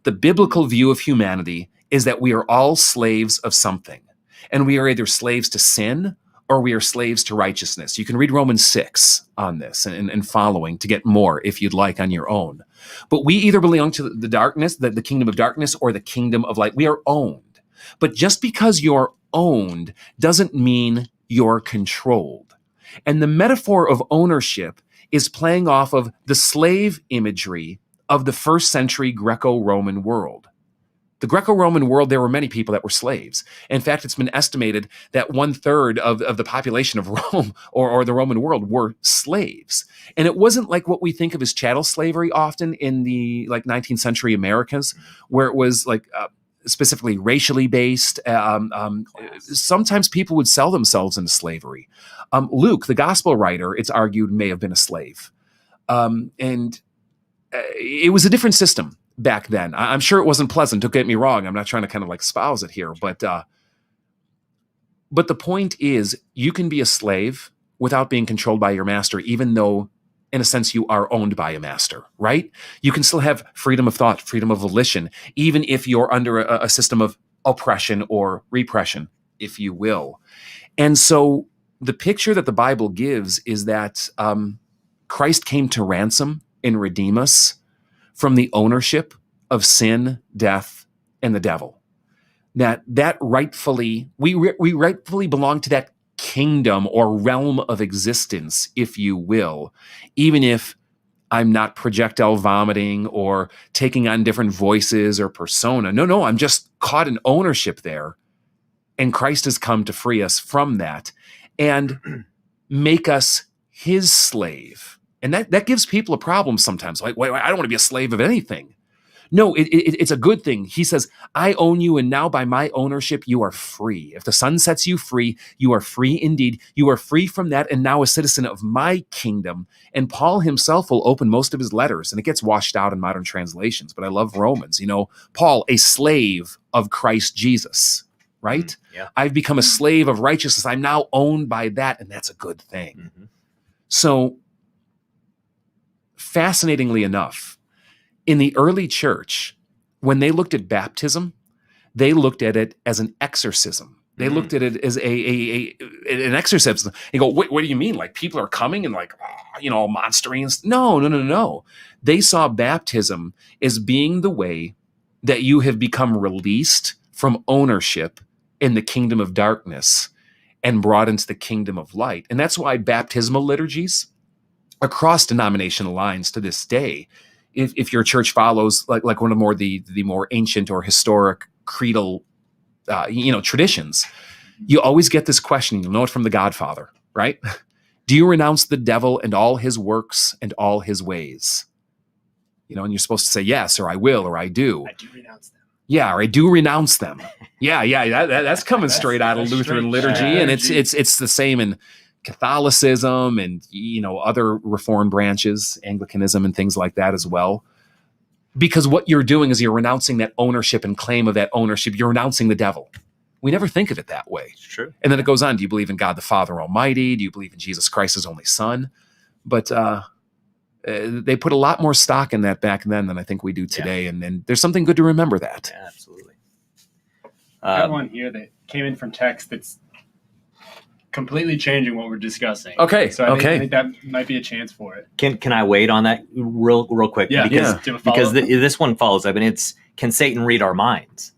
[SPEAKER 2] The biblical view of humanity is that we are all slaves of something. And we are either slaves to sin or we are slaves to righteousness. You can read Romans 6 on this and following to get more if you'd like on your own. But we either belong to the darkness, the kingdom of darkness, or the kingdom of light. We are owned. But just because you're owned doesn't mean you're controlled. And the metaphor of ownership is playing off of the slave imagery of the first century Greco-Roman world. The Greco-Roman world, there were many people that were slaves. In fact, it's been estimated that 1/3 of the population of Rome or the Roman world were slaves. And it wasn't like what we think of as chattel slavery often in the 19th century Americas, where it was specifically racially based. Sometimes people would sell themselves into slavery. Luke, the gospel writer, it's argued may have been a slave. And it was a different system back then. I'm sure it wasn't pleasant. Don't get me wrong. I'm not trying to kind of espouse it here, but the point is, you can be a slave without being controlled by your master, even though, in a sense, you are owned by a master, right? You can still have freedom of thought, freedom of volition, even if you're under a system of oppression or repression, if you will. And so the picture that the Bible gives is that Christ came to ransom and redeem us from the ownership of sin, death, and the devil. That rightfully, we rightfully belong to that kingdom or realm of existence, if you will, even if I'm not projectile vomiting or taking on different voices or persona. No, I'm just caught in ownership there. And Christ has come to free us from that and make us his slave. And that gives people a problem sometimes. Wait, I don't want to be a slave of anything. No, it's a good thing. He says, I own you, and now by my ownership, you are free. If the Son sets you free, you are free indeed. You are free from that and now a citizen of my kingdom. And Paul himself will open most of his letters, and it gets washed out in modern translations, but I love Romans. Paul, a slave of Christ Jesus, right?
[SPEAKER 3] Yeah.
[SPEAKER 2] I've become a slave of righteousness. I'm now owned by that, and that's a good thing.
[SPEAKER 3] Mm-hmm.
[SPEAKER 2] So, fascinatingly enough, in the early church, when they looked at baptism, they looked at it as an exorcism. They looked at it as an exorcism. You go, what do you mean? People are coming and all monstery and No. They saw baptism as being the way that you have become released from ownership in the kingdom of darkness and brought into the kingdom of light. And that's why baptismal liturgies across denominational lines to this day, if your church follows like one of the more ancient or historic creedal traditions, you always get this question. You'll know it from the Godfather, right? Do you renounce the devil and all his works and all his ways? And you're supposed to say yes, or I will, or I do.
[SPEAKER 1] I do renounce them.
[SPEAKER 2] Yeah, or I do renounce them. Yeah. That's coming straight out of Lutheran liturgy, and it's the same in Catholicism and other Reformed branches, Anglicanism and things like that as well. Because what you're doing is you're renouncing that ownership and claim of that ownership. You're renouncing the devil. We never think of it that way.
[SPEAKER 3] It's true.
[SPEAKER 2] And then it goes on. Do you believe in God the Father Almighty? Do you believe in Jesus Christ, his only Son? But they put a lot more stock in that back then than I think we do today. Yeah. And there's something good to remember that.
[SPEAKER 3] Yeah, absolutely.
[SPEAKER 1] I have one here that came in from text that's completely changing what we're discussing.
[SPEAKER 2] Okay.
[SPEAKER 1] So I think that might be a chance for it.
[SPEAKER 3] Can I wait on that real quick?
[SPEAKER 1] Yeah.
[SPEAKER 3] Because this one follows. It's, can Satan read our minds?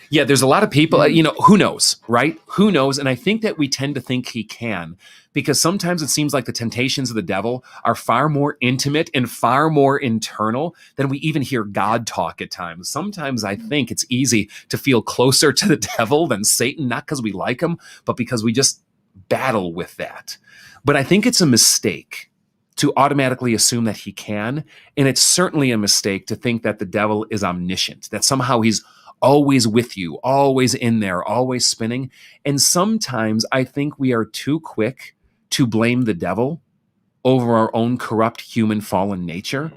[SPEAKER 2] Yeah, there's a lot of people, who knows, right? Who knows? And I think that we tend to think he can, because sometimes it seems like the temptations of the devil are far more intimate and far more internal than we even hear God talk at times. Sometimes I think it's easy to feel closer to the devil than Satan, not because we like him, but because we just battle with that. But I think it's a mistake to automatically assume that he can. And it's certainly a mistake to think that the devil is omniscient, that somehow he's always with you, always in there, always spinning. And sometimes I think we are too quick to blame the devil over our own corrupt human fallen nature.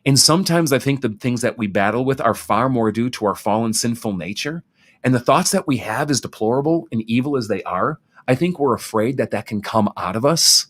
[SPEAKER 2] And sometimes I think the things that we battle with are far more due to our fallen sinful nature. And the thoughts that we have, as deplorable and evil as they are, I think we're afraid that can come out of us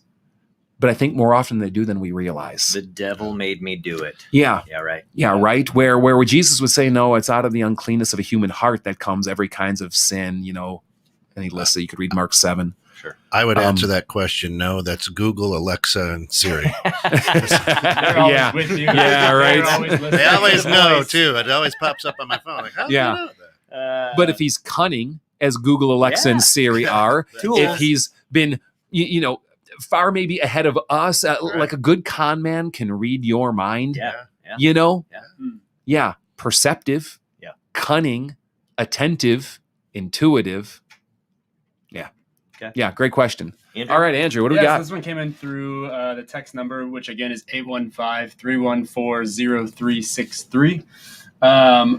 [SPEAKER 2] but I think more often they do than we realize.
[SPEAKER 3] The devil made me do it.
[SPEAKER 2] Yeah.
[SPEAKER 3] Yeah, right.
[SPEAKER 2] Yeah, right. Where Jesus would say, no, it's out of the uncleanness of a human heart that comes every kinds of sin, and he lists it. You could read Mark 7.
[SPEAKER 3] Sure.
[SPEAKER 4] I would answer that question. No, that's Google, Alexa, and Siri.
[SPEAKER 1] They're always
[SPEAKER 2] Yeah.
[SPEAKER 1] with you.
[SPEAKER 2] Yeah, right.
[SPEAKER 1] They're always listening.
[SPEAKER 4] They always
[SPEAKER 1] The
[SPEAKER 4] know
[SPEAKER 1] voice.
[SPEAKER 4] too. It always pops up on my phone. Like, how do
[SPEAKER 2] Yeah.
[SPEAKER 4] you know that?
[SPEAKER 2] But if he's cunning, as Google, Alexa, and Siri are,
[SPEAKER 3] Tools.
[SPEAKER 2] if he's been, far maybe ahead of us, like a good con man can read your mind,
[SPEAKER 3] Yeah.
[SPEAKER 2] Yeah, perceptive,
[SPEAKER 3] Yeah.
[SPEAKER 2] cunning, attentive, intuitive. Yeah.
[SPEAKER 3] Okay.
[SPEAKER 2] Yeah, great question.
[SPEAKER 3] Andrew?
[SPEAKER 2] All right, Andrew, what do we
[SPEAKER 1] So
[SPEAKER 2] got?
[SPEAKER 1] this one came in through the text number, which again is 815-314-0363.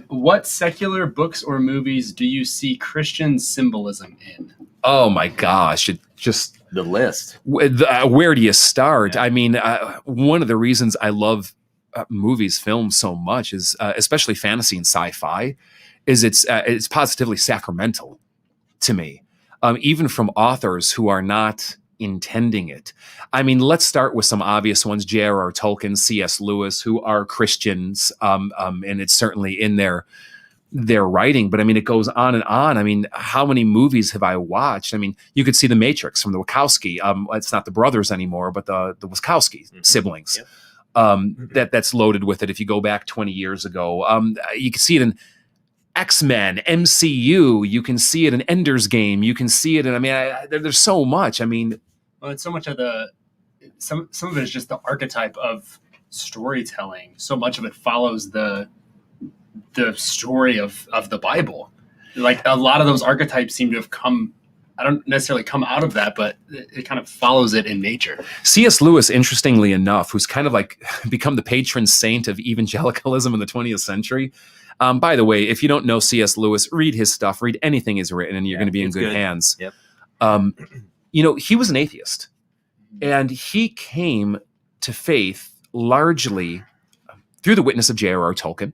[SPEAKER 1] What secular books or movies do you see Christian symbolism in?
[SPEAKER 2] Oh my gosh, it just
[SPEAKER 3] The list.
[SPEAKER 2] where do you start?
[SPEAKER 3] Yeah.
[SPEAKER 2] I mean, one of the reasons I love movies, films so much is, especially fantasy and sci-fi, is it's positively sacramental to me, even from authors who are not intending it. I mean, let's start with some obvious ones: J.R.R. Tolkien, C.S. Lewis, who are Christians, and it's certainly in their writing. But I mean, it goes on and on. I mean, how many movies have I watched? I mean, you could see The Matrix from the Wachowski. It's not the brothers anymore, but the Wachowski siblings.
[SPEAKER 3] Yep.
[SPEAKER 2] That's loaded with it. If you go back 20 years ago, you can see it in X-Men, MCU. You can see it in Ender's Game. You can see it in. I mean, there's so much. I mean,
[SPEAKER 1] Well, it's so much of some of it is just the archetype of storytelling. So much of it follows the story of the Bible. Like a lot of those archetypes seem to have come. I don't necessarily come out of that, but it kind of follows it in nature.
[SPEAKER 2] C.S. Lewis, interestingly enough, who's kind of like become the patron saint of evangelicalism in the 20th century. By the way, if you don't know C.S. Lewis, read his stuff, read anything he's written, and you're going to be in good hands.
[SPEAKER 3] Yep.
[SPEAKER 2] He was an atheist, and he came to faith largely through the witness of J.R.R. Tolkien,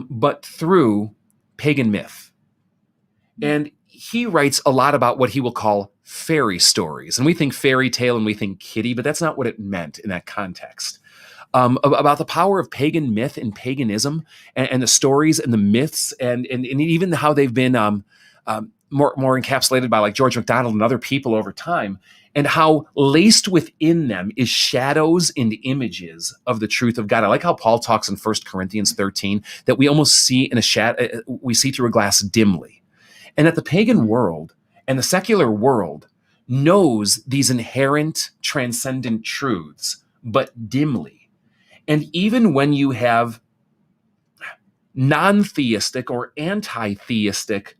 [SPEAKER 2] but through pagan myth. And he writes a lot about what he will call fairy stories. And we think fairy tale and we think kiddie, but that's not what it meant in that context. About the power of pagan myth and paganism and the stories and the myths and even how they've been more encapsulated by like George MacDonald and other people over time, and how laced within them is shadows and images of the truth of God. I like how Paul talks in 1 Corinthians 13 that we almost see in a shadow, we see through a glass dimly. And that the pagan world and the secular world knows these inherent transcendent truths, but dimly. And even when you have non-theistic or anti-theistic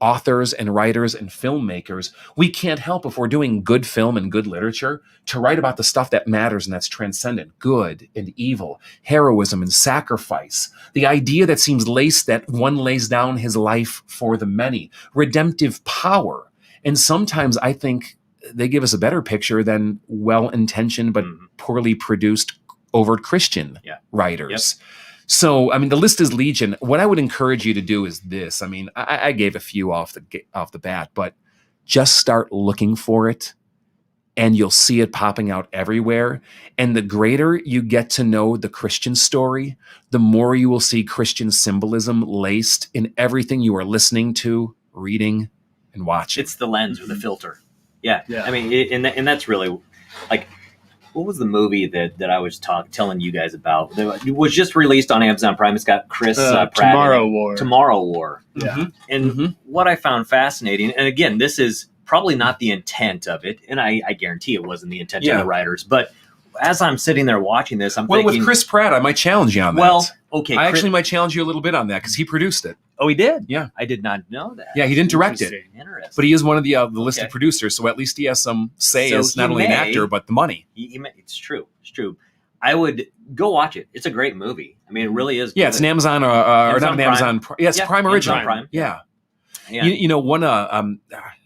[SPEAKER 2] authors and writers and filmmakers, we can't help, if we're doing good film and good literature, to write about the stuff that matters and that's transcendent, good and evil, heroism and sacrifice, the idea that seems laced that one lays down his life for the many, redemptive power. And sometimes I think they give us a better picture than well-intentioned but poorly produced overt Christian writers. Yep. So, I mean, the list is legion. What I would encourage you to do is this. I mean, I gave a few off the bat, but just start looking for it and you'll see it popping out everywhere. And the greater you get to know the Christian story, the more you will see Christian symbolism laced in everything you are listening to, reading, and watching.
[SPEAKER 3] It's the lens or the filter. Yeah. I mean, and that's really like, what was the movie that I was telling you guys about? It was just released on Amazon Prime. It's got Chris Pratt.
[SPEAKER 1] Tomorrow War.
[SPEAKER 3] Tomorrow War.
[SPEAKER 1] Yeah.
[SPEAKER 3] And what I found fascinating, and again, this is probably not the intent of it, and I guarantee it wasn't the intent of the writers, but as I'm sitting there watching this, I'm thinking...
[SPEAKER 2] Well, with Chris Pratt, I might challenge you on that.
[SPEAKER 3] Well, okay.
[SPEAKER 2] I actually might challenge you a little bit on that because he produced it.
[SPEAKER 3] Oh, he did?
[SPEAKER 2] Yeah.
[SPEAKER 3] I did not know that.
[SPEAKER 2] Yeah, he didn't direct it.
[SPEAKER 3] Interesting.
[SPEAKER 2] But he is one of the listed producers, so at least he has some say as not only an actor, but the money.
[SPEAKER 3] It's true. It's true. I would go watch it. It's a great movie. I mean, it really is.
[SPEAKER 2] Yeah, it's an Amazon or not an Amazon. Yeah, it's Prime original.
[SPEAKER 3] Amazon Prime.
[SPEAKER 2] Yeah. You know, one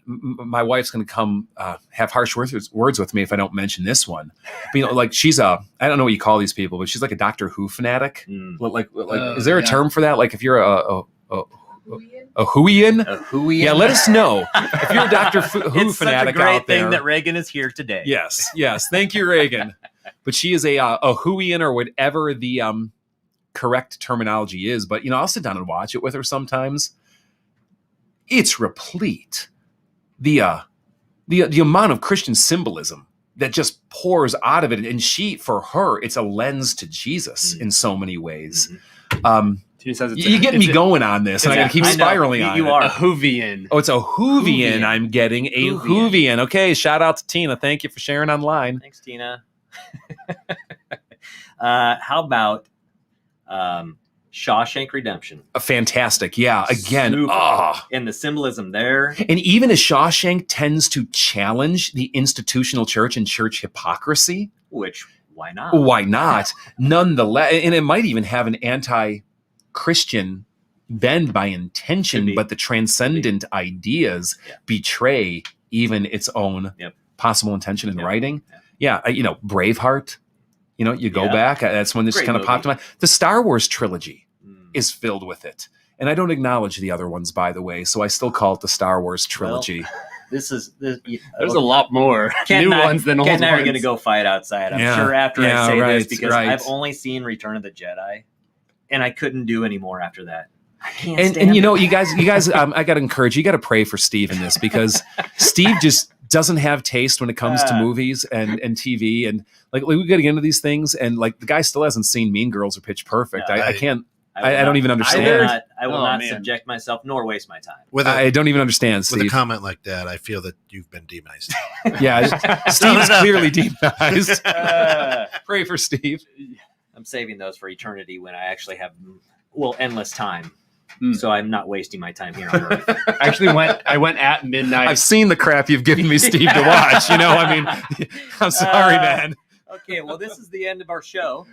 [SPEAKER 2] my wife's going to come have harsh words with me if I don't mention this one. But, you know, like she's I don't know what you call these people, but she's like a Doctor Who fanatic. Like, is there a term for that? Like if you're a A Whoian?
[SPEAKER 3] A Whoian?
[SPEAKER 2] Yeah, let us know if you're a Doctor Who
[SPEAKER 3] It's such a
[SPEAKER 2] fanatic
[SPEAKER 3] great
[SPEAKER 2] out there.
[SPEAKER 3] thing that Reagan is here today.
[SPEAKER 2] Yes. Thank you, Reagan. But she is a Whoian or whatever the correct terminology is. But I'll sit down and watch it with her sometimes. It's replete. The amount of Christian symbolism that just pours out of it, and for her, it's a lens to Jesus in so many ways.
[SPEAKER 1] Tina says
[SPEAKER 2] You get me going on this, and I got to keep
[SPEAKER 3] I know.
[SPEAKER 2] spiraling on
[SPEAKER 3] You
[SPEAKER 2] it.
[SPEAKER 3] are.
[SPEAKER 1] a Whovian.
[SPEAKER 2] Oh, it's a Whovian.
[SPEAKER 3] Whovian.
[SPEAKER 2] I'm getting a
[SPEAKER 3] Whovian.
[SPEAKER 2] Whovian. Okay, shout out to Tina. Thank you for sharing online.
[SPEAKER 3] Thanks, Tina. How about Shawshank Redemption?
[SPEAKER 2] Fantastic. Yeah. Again.
[SPEAKER 3] Super.
[SPEAKER 2] Oh.
[SPEAKER 3] And the symbolism there.
[SPEAKER 2] And even as Shawshank tends to challenge the institutional church and church hypocrisy,
[SPEAKER 3] Which, why not?
[SPEAKER 2] why not? Nonetheless, and it might even have an anti-Christian bend by intention,
[SPEAKER 3] Could be.
[SPEAKER 2] but the transcendent ideas
[SPEAKER 3] Yeah.
[SPEAKER 2] betray even its own
[SPEAKER 3] Yep.
[SPEAKER 2] possible intention in
[SPEAKER 3] Yep.
[SPEAKER 2] writing. Yeah. Braveheart. You go
[SPEAKER 3] Yeah.
[SPEAKER 2] back. That's when this
[SPEAKER 3] Great
[SPEAKER 2] kind of
[SPEAKER 3] movie.
[SPEAKER 2] popped in mind. The Star Wars trilogy
[SPEAKER 3] Mm.
[SPEAKER 2] is filled with it. And I don't acknowledge the other ones, by the way, so I still call it the Star Wars trilogy.
[SPEAKER 3] This is
[SPEAKER 1] There's a lot more
[SPEAKER 3] Kent
[SPEAKER 1] new
[SPEAKER 3] and I-
[SPEAKER 1] ones than old
[SPEAKER 3] Kent and I are
[SPEAKER 1] ones.
[SPEAKER 3] going to go fight outside. I'm
[SPEAKER 2] Yeah.
[SPEAKER 3] sure after I
[SPEAKER 2] Yeah,
[SPEAKER 3] say this
[SPEAKER 2] right,
[SPEAKER 3] because
[SPEAKER 2] right.
[SPEAKER 3] I've only seen Return of the Jedi, and I couldn't do any more after that. I can't
[SPEAKER 2] And
[SPEAKER 3] stand
[SPEAKER 2] you know,
[SPEAKER 3] it.
[SPEAKER 2] you guys, I got to encourage you. Got to pray for Steve in this because Steve just doesn't have taste when it comes to movies and TV and like we got to get into these things and like the guy still hasn't seen Mean Girls or Pitch Perfect.
[SPEAKER 3] No,
[SPEAKER 2] I can't.
[SPEAKER 3] will
[SPEAKER 2] I don't
[SPEAKER 3] not-
[SPEAKER 2] even understand.
[SPEAKER 3] I will
[SPEAKER 1] Oh,
[SPEAKER 3] not
[SPEAKER 1] man.
[SPEAKER 3] subject myself nor waste my time.
[SPEAKER 4] With
[SPEAKER 2] I
[SPEAKER 4] a,
[SPEAKER 2] don't even understand,
[SPEAKER 4] with a
[SPEAKER 2] Steve.
[SPEAKER 4] comment like that, I feel that you've been demonized.
[SPEAKER 2] Yeah, Steve's
[SPEAKER 4] No.
[SPEAKER 2] clearly demonized.
[SPEAKER 3] Uh,
[SPEAKER 2] Pray for Steve.
[SPEAKER 3] I'm saving those for eternity when I actually have endless time.
[SPEAKER 1] Mm.
[SPEAKER 3] So I'm not wasting my time here on Earth.
[SPEAKER 1] I went at midnight.
[SPEAKER 2] I've seen the crap you've given me, Steve, to watch. I mean, I'm sorry, man.
[SPEAKER 3] Okay, well, this is the end of our show.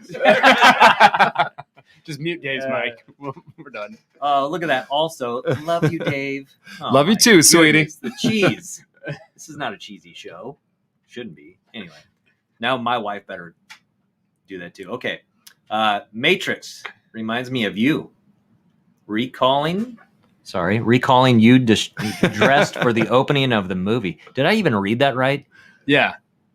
[SPEAKER 1] Just mute Dave's mic. We're done.
[SPEAKER 3] Oh, look at that. Also, love you, Dave. Oh,
[SPEAKER 2] Love you
[SPEAKER 3] my
[SPEAKER 2] too, sweetie.
[SPEAKER 3] goodness, the cheese. This is not a cheesy show. Shouldn't be. Anyway, now my wife better do that too. Okay. Matrix reminds me of you. Recalling you dressed for the opening of the movie. Did I even read that right?
[SPEAKER 1] Yeah.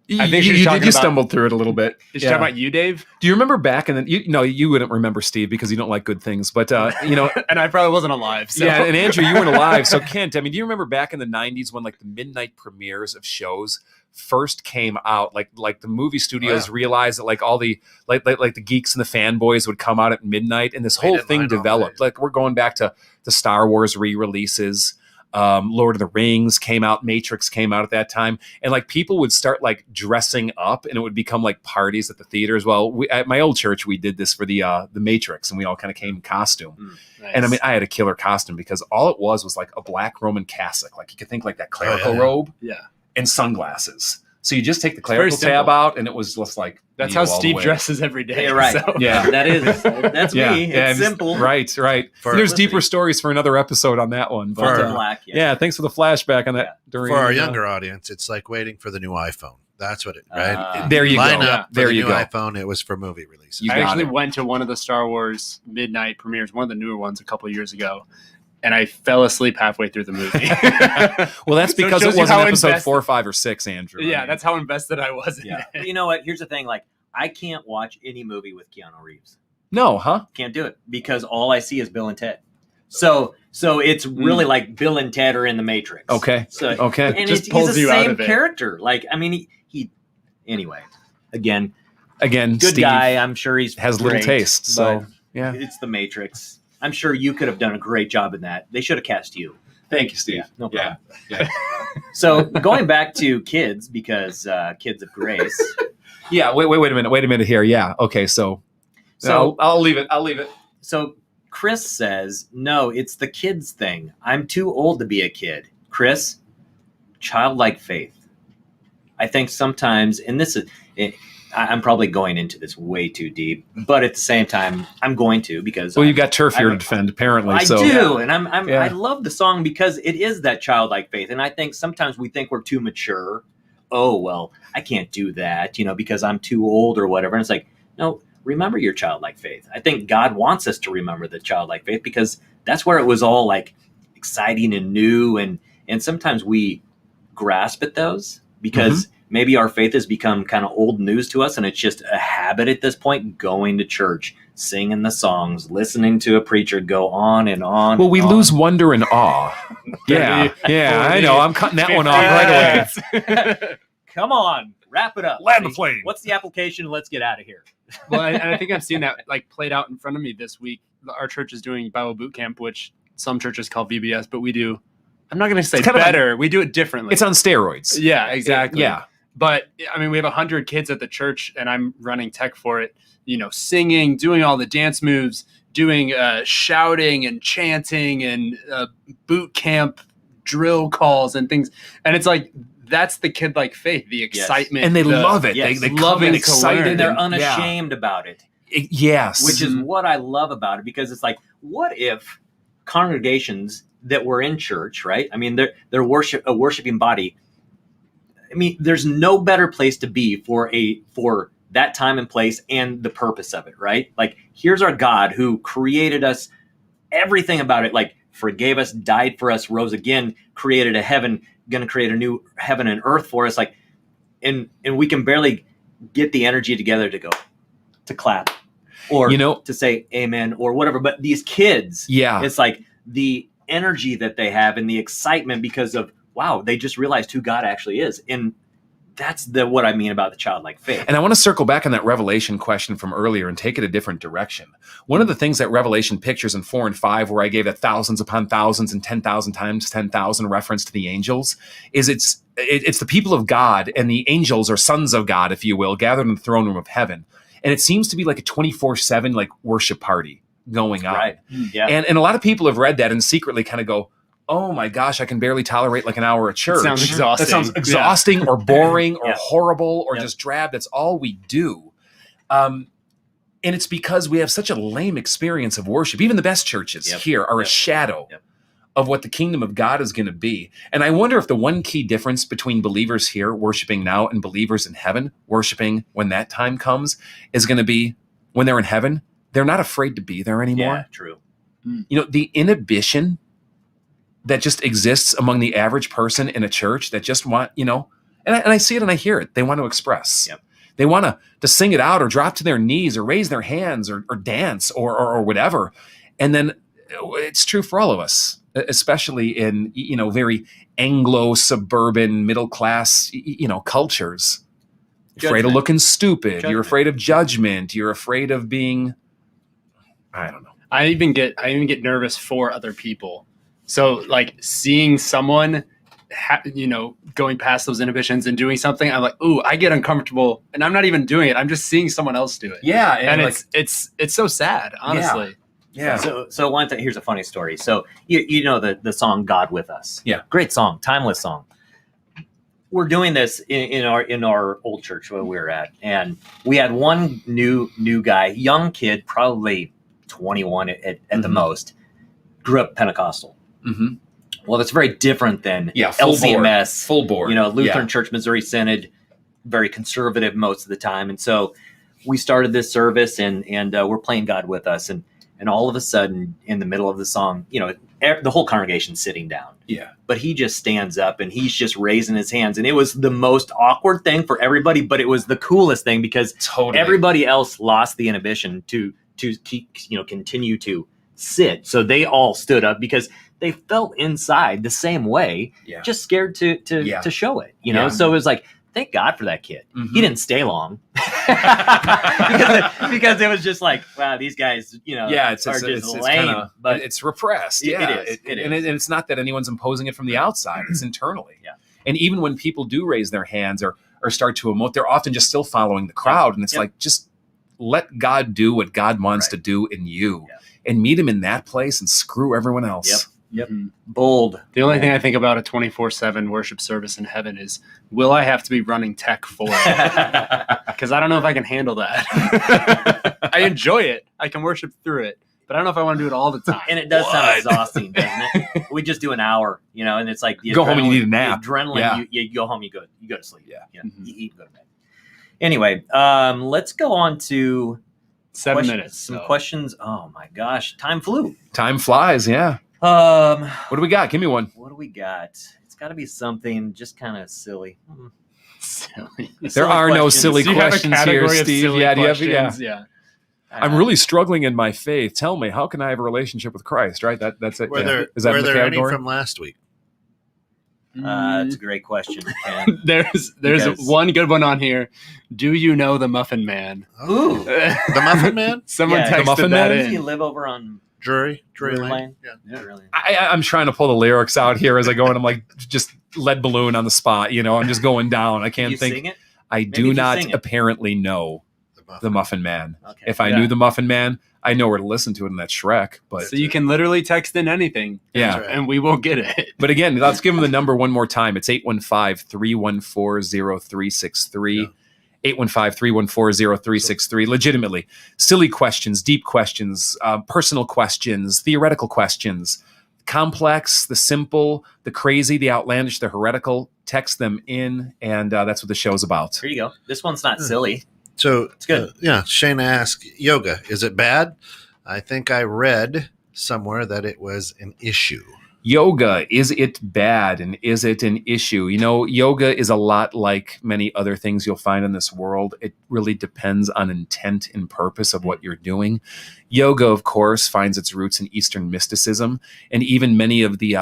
[SPEAKER 1] I
[SPEAKER 2] you
[SPEAKER 1] think she's talking
[SPEAKER 2] you
[SPEAKER 1] about-
[SPEAKER 2] stumbled through it a little bit.
[SPEAKER 1] Is she talking about you, Dave?
[SPEAKER 2] Do you remember back in the? You wouldn't remember Steve because you don't like good things. But
[SPEAKER 1] And I probably wasn't alive. So.
[SPEAKER 2] yeah, and Andrew, you weren't alive. So Kent, I mean, do you remember back in the '90s when like the midnight premieres of shows first came out? Like the movie studios realized that like all the like the geeks and the fanboys would come out at midnight, and this whole
[SPEAKER 4] Waited
[SPEAKER 2] thing
[SPEAKER 4] line all
[SPEAKER 2] developed.
[SPEAKER 4] day.
[SPEAKER 2] Like we're going back to the Star Wars re-releases. Lord of the Rings came out, Matrix came out at that time, and like people would start like dressing up, and it would become like parties at the theaters. Well, at my old church, we did this for the Matrix, and we all kind of came in costume.
[SPEAKER 1] Nice.
[SPEAKER 2] And I mean, I had a killer costume because all it was like a black Roman cassock, like you could think like that clerical
[SPEAKER 4] yeah.
[SPEAKER 2] robe,
[SPEAKER 1] Yeah.
[SPEAKER 2] and sunglasses. So you just take the
[SPEAKER 1] very
[SPEAKER 2] clerical tab
[SPEAKER 1] simple.
[SPEAKER 2] out, and it was just like
[SPEAKER 1] That's
[SPEAKER 2] Neo
[SPEAKER 1] how
[SPEAKER 2] all the
[SPEAKER 1] Steve
[SPEAKER 2] way.
[SPEAKER 1] dresses every day.
[SPEAKER 3] Yeah, right.
[SPEAKER 1] So.
[SPEAKER 2] Yeah.
[SPEAKER 3] That's me. It's
[SPEAKER 2] and-
[SPEAKER 3] simple.
[SPEAKER 2] Right.
[SPEAKER 4] For-
[SPEAKER 2] There's
[SPEAKER 3] Listening.
[SPEAKER 2] deeper stories for another episode on that one.
[SPEAKER 4] For
[SPEAKER 2] But,
[SPEAKER 4] our-
[SPEAKER 3] Black.
[SPEAKER 2] yeah, thanks for the flashback on that. During
[SPEAKER 4] For our younger audience, it's like waiting for the new iPhone. That's what it, right?
[SPEAKER 2] There you
[SPEAKER 4] Line
[SPEAKER 2] go.
[SPEAKER 4] up for
[SPEAKER 2] There
[SPEAKER 4] the
[SPEAKER 2] you
[SPEAKER 4] new
[SPEAKER 2] go.
[SPEAKER 4] iPhone. It was for movie releases.
[SPEAKER 2] You
[SPEAKER 1] I
[SPEAKER 2] got
[SPEAKER 1] actually
[SPEAKER 2] it.
[SPEAKER 1] went to one of the Star Wars midnight premieres, one of the newer ones a couple of years ago, and I fell asleep halfway through the movie.
[SPEAKER 2] Well, that's
[SPEAKER 1] So it
[SPEAKER 2] because
[SPEAKER 1] shows
[SPEAKER 2] it
[SPEAKER 1] you
[SPEAKER 2] wasn't
[SPEAKER 1] how
[SPEAKER 2] episode
[SPEAKER 1] invested-
[SPEAKER 2] 4, 5, or 6, Andrew.
[SPEAKER 1] yeah, that's how invested I was in
[SPEAKER 2] Yeah.
[SPEAKER 1] it.
[SPEAKER 3] You know what? Here's the thing. Like, I can't watch any movie with Keanu Reeves.
[SPEAKER 2] No, huh?
[SPEAKER 3] Can't do it because all I see is Bill and Ted. So it's really like Bill and Ted are in the Matrix.
[SPEAKER 2] Okay.
[SPEAKER 3] So
[SPEAKER 2] Okay.
[SPEAKER 3] and
[SPEAKER 1] just
[SPEAKER 3] he's
[SPEAKER 1] pulls
[SPEAKER 3] the
[SPEAKER 1] you out
[SPEAKER 3] same
[SPEAKER 1] of it.
[SPEAKER 3] character. Like, I mean, he anyway. Again,
[SPEAKER 2] Again,
[SPEAKER 3] good
[SPEAKER 2] Steve
[SPEAKER 3] guy. I'm sure he's
[SPEAKER 2] has little
[SPEAKER 3] great,
[SPEAKER 2] taste. So
[SPEAKER 3] but
[SPEAKER 2] yeah.
[SPEAKER 3] it's the Matrix. I'm sure you could have done a great job in that. They should have cast you.
[SPEAKER 2] Thank you, Steve.
[SPEAKER 3] No problem.
[SPEAKER 2] Yeah.
[SPEAKER 3] So going back to kids because Kids of Grace.
[SPEAKER 2] Yeah. Wait a minute here. Yeah. Okay. So I'll leave it.
[SPEAKER 3] So Chris says, no, it's the kids thing. I'm too old to be a kid. Chris, childlike faith. I think sometimes, and this is, I'm probably going into this way too deep, but at the same time, I'm going to because
[SPEAKER 2] Well, you got turf here to
[SPEAKER 3] I'm-
[SPEAKER 2] defend, apparently.
[SPEAKER 3] I
[SPEAKER 2] so
[SPEAKER 3] do, and
[SPEAKER 2] Yeah.
[SPEAKER 3] I love the song because it is that childlike faith, and I think sometimes we think we're too mature. Oh well, I can't do that, because I'm too old or whatever. And it's like, no, remember your childlike faith. I think God wants us to remember the childlike faith because that's where it was all like exciting and new, and sometimes we grasp at those because maybe our faith has become kind of old news to us, and it's just a habit at this point, going to church, singing the songs, listening to a preacher go on and on.
[SPEAKER 2] Well, we
[SPEAKER 3] and on.
[SPEAKER 2] lose wonder and awe. Yeah, I know. I'm cutting that one off right away.
[SPEAKER 3] Come on, wrap it up.
[SPEAKER 2] Land the plane.
[SPEAKER 3] What's the application? Let's get out of here.
[SPEAKER 1] Well, and I think I've seen that like played out in front of me this week. Our church is doing Bible boot camp, which some churches call VBS, but we do. I'm not going to say
[SPEAKER 2] kind of
[SPEAKER 1] better. We do it differently.
[SPEAKER 2] It's on steroids.
[SPEAKER 1] Yeah, exactly.
[SPEAKER 2] Yeah.
[SPEAKER 1] But I mean, we have 100 kids at the church, and I'm running tech for it. Singing, doing all the dance moves, doing shouting and chanting and boot camp drill calls and things. And it's like that's the kid-like faith, the excitement,
[SPEAKER 2] And they love it.
[SPEAKER 3] Yes.
[SPEAKER 2] They
[SPEAKER 1] Love
[SPEAKER 2] come in
[SPEAKER 1] it to
[SPEAKER 2] excited.
[SPEAKER 1] learn.
[SPEAKER 3] And they're
[SPEAKER 2] and-
[SPEAKER 3] unashamed about it.
[SPEAKER 2] Yes.
[SPEAKER 3] Which is what I love about it, because it's like, what if congregations that were in church, right? I mean, they're a worshiping body. I mean, there's no better place to be for that time and place and the purpose of it, right? Like, here's our God who created us, everything about it, like forgave us, died for us, rose again, created a heaven, going to create a new heaven and earth for us. Like, and we can barely get the energy together to go to clap or to say amen or whatever. But these kids, it's like the energy that they have and the excitement because of, wow, they just realized who God actually is. And that's what I mean about the childlike faith.
[SPEAKER 2] And I want to circle back on that Revelation question from earlier and take it a different direction. One of the things that Revelation pictures in 4 and 5, where I gave that thousands upon thousands and 10,000 times 10,000 reference to the angels, is it's the people of God, and the angels are sons of God, if you will, gathered in the throne room of heaven. And it seems to be like a 24/7 like worship party going on.
[SPEAKER 3] Right. Yeah.
[SPEAKER 2] And a lot of people have read that and secretly kind of go, oh my gosh, I can barely tolerate like an hour at church.
[SPEAKER 1] Sounds exhausting.
[SPEAKER 2] That sounds exhausting or boring or
[SPEAKER 3] Yeah.
[SPEAKER 2] horrible or
[SPEAKER 3] Yeah.
[SPEAKER 2] just drab. That's all we do. And it's because we have such a lame experience of worship. Even the best churches here are a shadow of what the kingdom of God is going to be. And I wonder if the one key difference between believers here worshiping now and believers in heaven worshiping when that time comes is going to be when they're in heaven, they're not afraid to be there anymore.
[SPEAKER 3] Yeah, true.
[SPEAKER 2] The inhibition that just exists among the average person in a church that just want, and I see it and I hear it. They want to express.
[SPEAKER 3] Yep.
[SPEAKER 2] They want to sing it out or drop to their knees or raise their hands or dance or whatever. And then it's true for all of us, especially in, very Anglo-suburban middle-class, cultures. You're afraid of looking stupid. You're afraid of judgment. You're afraid of being, I don't know.
[SPEAKER 1] I even get nervous for other people. So like seeing someone, going past those inhibitions and doing something, I'm like, ooh, I get uncomfortable, and I'm not even doing it. I'm just seeing someone else do it.
[SPEAKER 2] Yeah,
[SPEAKER 1] and it's so sad, honestly.
[SPEAKER 2] Yeah.
[SPEAKER 3] So one thing, here's a funny story. So you know the song "God with Us."
[SPEAKER 2] Yeah,
[SPEAKER 3] great song, timeless song. We're doing this in our old church where we were at, and we had one new guy, young kid, probably 21 at the most, grew up Pentecostal.
[SPEAKER 2] Mm-hmm.
[SPEAKER 3] Well, that's very different than
[SPEAKER 2] full
[SPEAKER 3] LCMS,
[SPEAKER 2] full board.
[SPEAKER 3] Lutheran Church, Missouri Synod, very conservative most of the time. And so we started this service, and we're playing God with Us, and all of a sudden, in the middle of the song, the whole congregation's sitting down.
[SPEAKER 2] Yeah.
[SPEAKER 3] But he just stands up and he's just raising his hands, and it was the most awkward thing for everybody, but it was the coolest thing because everybody else lost the inhibition to keep, continue to sit. So they all stood up because they felt inside the same way, just scared to show it, So it was like, thank God for that kid.
[SPEAKER 2] Mm-hmm.
[SPEAKER 3] He didn't stay long because it was just like, wow, these guys, are just lame. But
[SPEAKER 2] it's repressed.
[SPEAKER 3] It is.
[SPEAKER 2] And it's not that anyone's imposing it from the outside. It's internally.
[SPEAKER 3] Yeah.
[SPEAKER 2] And even when people do raise their hands or start to emote, they're often just still following the crowd. And it's like, just let God do what God wants to do in you and meet him in that place and screw everyone else.
[SPEAKER 3] Yep. Mm-hmm. Bold.
[SPEAKER 1] The only thing I think about a 24/7 worship service in heaven is, will I have to be running tech for it? Because I don't know if I can handle that. I enjoy it. I can worship through it. But I don't know if I want to do it all the time.
[SPEAKER 3] And it does sound exhausting, doesn't it? We just do an hour, and it's like the
[SPEAKER 2] go home and you need a nap.
[SPEAKER 3] Adrenaline, you go home, you go to sleep.
[SPEAKER 2] Yeah.
[SPEAKER 3] You eat, go to bed. Anyway, let's go on to
[SPEAKER 1] 7 minutes.
[SPEAKER 3] Some questions. Oh my gosh, time flew.
[SPEAKER 2] Time flies, yeah. What do we got? Give me one.
[SPEAKER 3] What do we got? It's got to be something just kind of silly.
[SPEAKER 1] Silly.
[SPEAKER 2] There are no silly
[SPEAKER 1] Do you have a
[SPEAKER 2] questions here,
[SPEAKER 1] category of
[SPEAKER 2] Steve.
[SPEAKER 1] silly
[SPEAKER 2] Yeah, do you have?
[SPEAKER 1] questions?
[SPEAKER 2] Yeah.
[SPEAKER 1] Yeah.
[SPEAKER 2] I'm really struggling in my faith. Tell me, how can I have a relationship with Christ? Right? That's it.
[SPEAKER 4] Were
[SPEAKER 2] Yeah.
[SPEAKER 4] there,
[SPEAKER 2] Is that
[SPEAKER 4] were
[SPEAKER 2] in the
[SPEAKER 4] there any
[SPEAKER 2] category?
[SPEAKER 4] from last week?
[SPEAKER 3] It's a great question, Ken.
[SPEAKER 1] There's
[SPEAKER 3] Because-
[SPEAKER 1] one good one on here. Do you know the Muffin Man?
[SPEAKER 3] Ooh.
[SPEAKER 4] The Muffin Man?
[SPEAKER 1] Someone
[SPEAKER 3] Yeah,
[SPEAKER 1] texted
[SPEAKER 2] the Muffin
[SPEAKER 1] that
[SPEAKER 2] Man?
[SPEAKER 3] Does he
[SPEAKER 1] in.
[SPEAKER 3] live over on
[SPEAKER 4] Drury
[SPEAKER 3] Drury
[SPEAKER 4] Lane?
[SPEAKER 3] Lane?
[SPEAKER 4] Yeah.
[SPEAKER 3] Drury Lane.
[SPEAKER 2] I'm trying to pull the lyrics out here as I go, and I'm like just lead balloon on the spot. You know, I'm just going down. I
[SPEAKER 3] Can
[SPEAKER 2] can't
[SPEAKER 3] you
[SPEAKER 2] think.
[SPEAKER 3] sing it?
[SPEAKER 2] I
[SPEAKER 3] Maybe
[SPEAKER 2] do
[SPEAKER 3] if you
[SPEAKER 2] not
[SPEAKER 3] sing it.
[SPEAKER 2] apparently know the Muffin Man.
[SPEAKER 3] Okay.
[SPEAKER 2] If I
[SPEAKER 1] Yeah.
[SPEAKER 2] knew the Muffin Man, I know where to listen to it in that Shrek. But
[SPEAKER 1] So you can literally text in anything.
[SPEAKER 2] yeah.
[SPEAKER 4] That's right.
[SPEAKER 1] And we will get it.
[SPEAKER 2] But again, let's give them the number one more time. It's 815-314-0363. 815-314-0363. Legitimately, silly questions, deep questions, personal questions, theoretical questions, complex, the simple, the crazy, the outlandish, the heretical. Text them in, and that's what the show's about.
[SPEAKER 3] Here you go. This one's not silly.
[SPEAKER 4] So
[SPEAKER 3] It's good.
[SPEAKER 4] yeah, Shane asked, yoga, is it bad? I think I read somewhere that it was an issue.
[SPEAKER 2] Yoga, is it bad and is it an issue? You know, yoga is a lot like many other things you'll find in this world. It really depends on intent and purpose of what you're doing. Yoga, of course, finds its roots in Eastern mysticism, and even many of the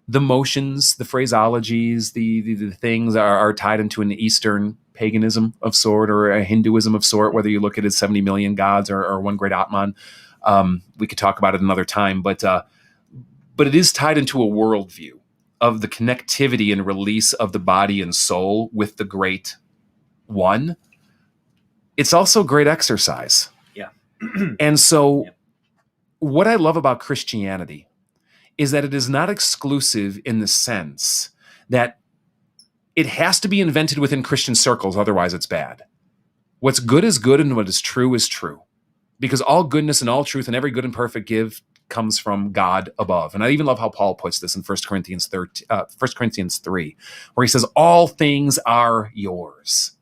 [SPEAKER 2] motions, the phraseologies, the things are tied into an Eastern paganism of sort or a Hinduism of sort, whether you look at it as 70 million gods or one great Atman. We could talk about it another time, but it is tied into a worldview of the connectivity and release of the body and soul with the great one. It's also great exercise.
[SPEAKER 3] Yeah.
[SPEAKER 2] And so
[SPEAKER 3] Yeah.
[SPEAKER 2] what I love about Christianity is that it is not exclusive in the sense that it has to be invented within Christian circles, otherwise it's bad. What's good is good and what is true is true. Because all goodness and all truth and every good and perfect gift comes from God above. And I even love how Paul puts this in 1 Corinthians 3, where he says, all things are yours.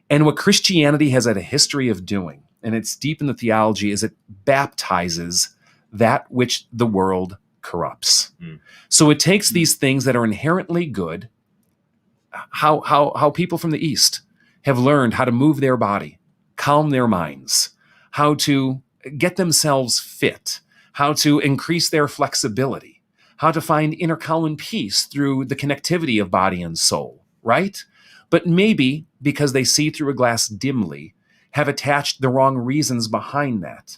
[SPEAKER 2] And what Christianity has had a history of doing, and it's deep in the theology, is it baptizes that which the world corrupts.
[SPEAKER 3] Mm.
[SPEAKER 2] So it takes these things that are inherently good, how people from the East have learned how to move their body, calm their minds, how to get themselves fit, how to increase their flexibility, how to find inner calm and peace through the connectivity of body and soul, right? But maybe because they see through a glass dimly, have attached the wrong reasons behind that.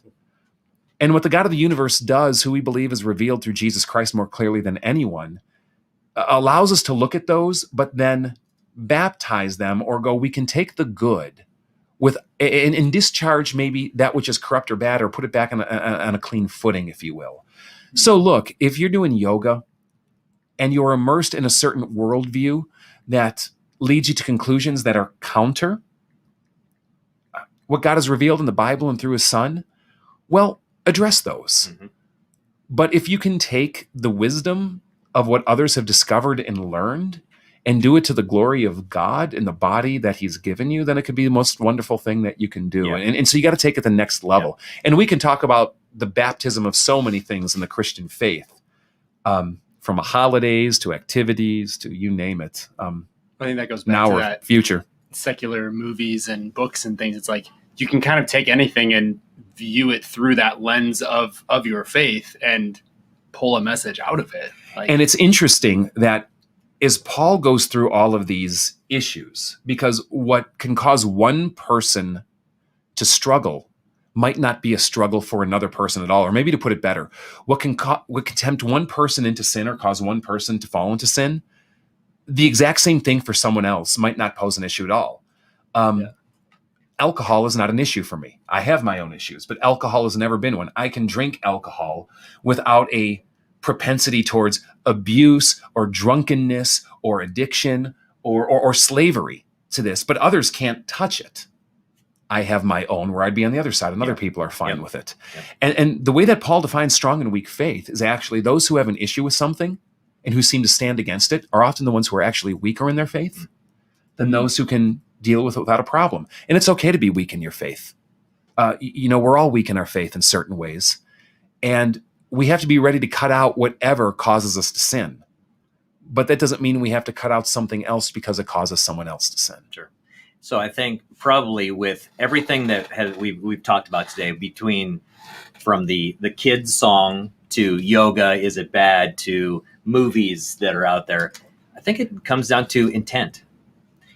[SPEAKER 2] And what the God of the universe does, who we believe is revealed through Jesus Christ more clearly than anyone, allows us to look at those, but then baptize them or go, we can take the good with and discharge maybe that which is corrupt or bad, or put it back on a clean footing, if you will. So look, if you're doing yoga and you're immersed in a certain worldview that leads you to conclusions that are counter what God has revealed in the Bible and through his son, well, address those.
[SPEAKER 3] Mhm.
[SPEAKER 2] But if you can take the wisdom of what others have discovered and learned and do it to the glory of God in the body that he's given you, then it could be the most wonderful thing that you can do.
[SPEAKER 3] Yeah.
[SPEAKER 2] And so you got to take it the next level. And we can talk about the baptism of so many things in the Christian faith, from holidays to activities to you name it.
[SPEAKER 1] I think that goes back
[SPEAKER 2] Now
[SPEAKER 1] to
[SPEAKER 2] or
[SPEAKER 1] that
[SPEAKER 2] future.
[SPEAKER 1] secular movies and books and things. It's like you can kind of take anything and view it through that lens of your faith and pull a message out of it. Like,
[SPEAKER 2] And it's interesting that as Paul goes through all of these issues, because what can cause one person to struggle might not be a struggle for another person at all. Or maybe to put it better, what can tempt one person into sin or cause one person to fall into sin, the exact same thing for someone else might not pose an issue at all. Alcohol is not an issue for me. I have my own issues, but alcohol has never been one. I can drink alcohol without a propensity towards abuse or drunkenness or addiction or slavery to this, but others can't touch it. I have my own where I'd be on the other side and other
[SPEAKER 3] Yeah.
[SPEAKER 2] people are fine
[SPEAKER 3] Yep.
[SPEAKER 2] with it.
[SPEAKER 3] Yep.
[SPEAKER 2] And the way that Paul defines strong and weak faith is actually those who have an issue with something and who seem to stand against it are often the ones who are actually weaker in their faith than those who can deal with it without a problem. And it's okay to be weak in your faith. We're all weak in our faith in certain ways. And we have to be ready to cut out whatever causes us to sin. But that doesn't mean we have to cut out something else because it causes someone else to sin.
[SPEAKER 3] Sure. So I think probably with everything that we've talked about today, from the kids song to yoga, is it bad, to movies that are out there, I think it comes down to intent.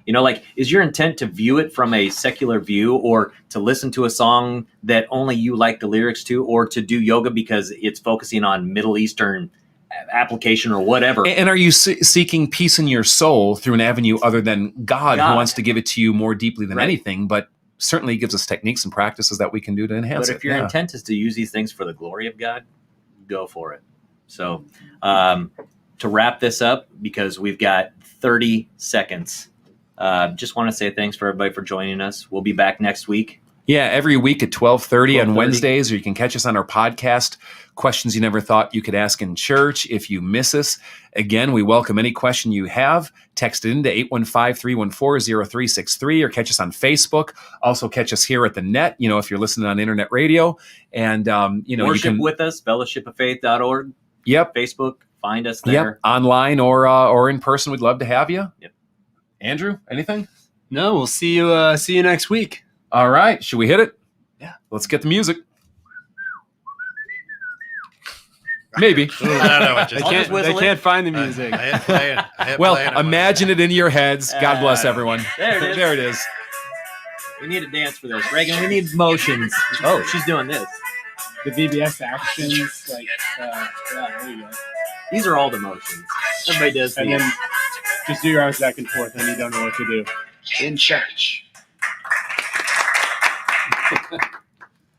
[SPEAKER 3] Like, is your intent to view it from a secular view, or to listen to a song that only you like the lyrics to, or to do yoga because it's focusing on Middle Eastern application or whatever?
[SPEAKER 2] And are you seeking peace in your soul through an avenue other than God, who wants to give it to you more deeply than anything, but certainly gives us techniques and practices that we can do to enhance it.
[SPEAKER 3] But if your intent is to use these things for the glory of God, go for it. So to wrap this up, because we've got 30 seconds, just want to say thanks for everybody for joining us. We'll be back next week. Yeah,
[SPEAKER 2] every week at 12:30 on Wednesdays, or you can catch us on our podcast, Questions You Never Thought You Could Ask in Church. If you miss us, again, we welcome any question you have. Text it into 815-314-0363, or catch us on Facebook. Also catch us here at the net, if you're listening on internet radio. And,
[SPEAKER 3] Worship
[SPEAKER 2] you can
[SPEAKER 3] with us, fellowshipoffaith.org.
[SPEAKER 2] Yep.
[SPEAKER 3] Facebook, find us there.
[SPEAKER 2] Yep. Online or in person, we'd love to have you.
[SPEAKER 3] Yep.
[SPEAKER 2] Andrew, anything?
[SPEAKER 1] No, we'll see you next week.
[SPEAKER 2] All right. Should we hit it?
[SPEAKER 1] Yeah.
[SPEAKER 2] Let's get the music. Maybe.
[SPEAKER 4] I don't know what just
[SPEAKER 1] They can't find the music.
[SPEAKER 4] I hit play and- I hit
[SPEAKER 2] Well,
[SPEAKER 4] play and I'm
[SPEAKER 2] imagine it in your heads. God bless everyone.
[SPEAKER 3] There it is.
[SPEAKER 2] There it is.
[SPEAKER 3] We need a dance for this. Reagan, we need motions. Oh, she's doing this.
[SPEAKER 1] The VBS actions, there you go.
[SPEAKER 3] These are all the motions. Everybody does
[SPEAKER 1] And
[SPEAKER 3] these.
[SPEAKER 1] then just do your arms back and forth, and you don't know what to do. In church.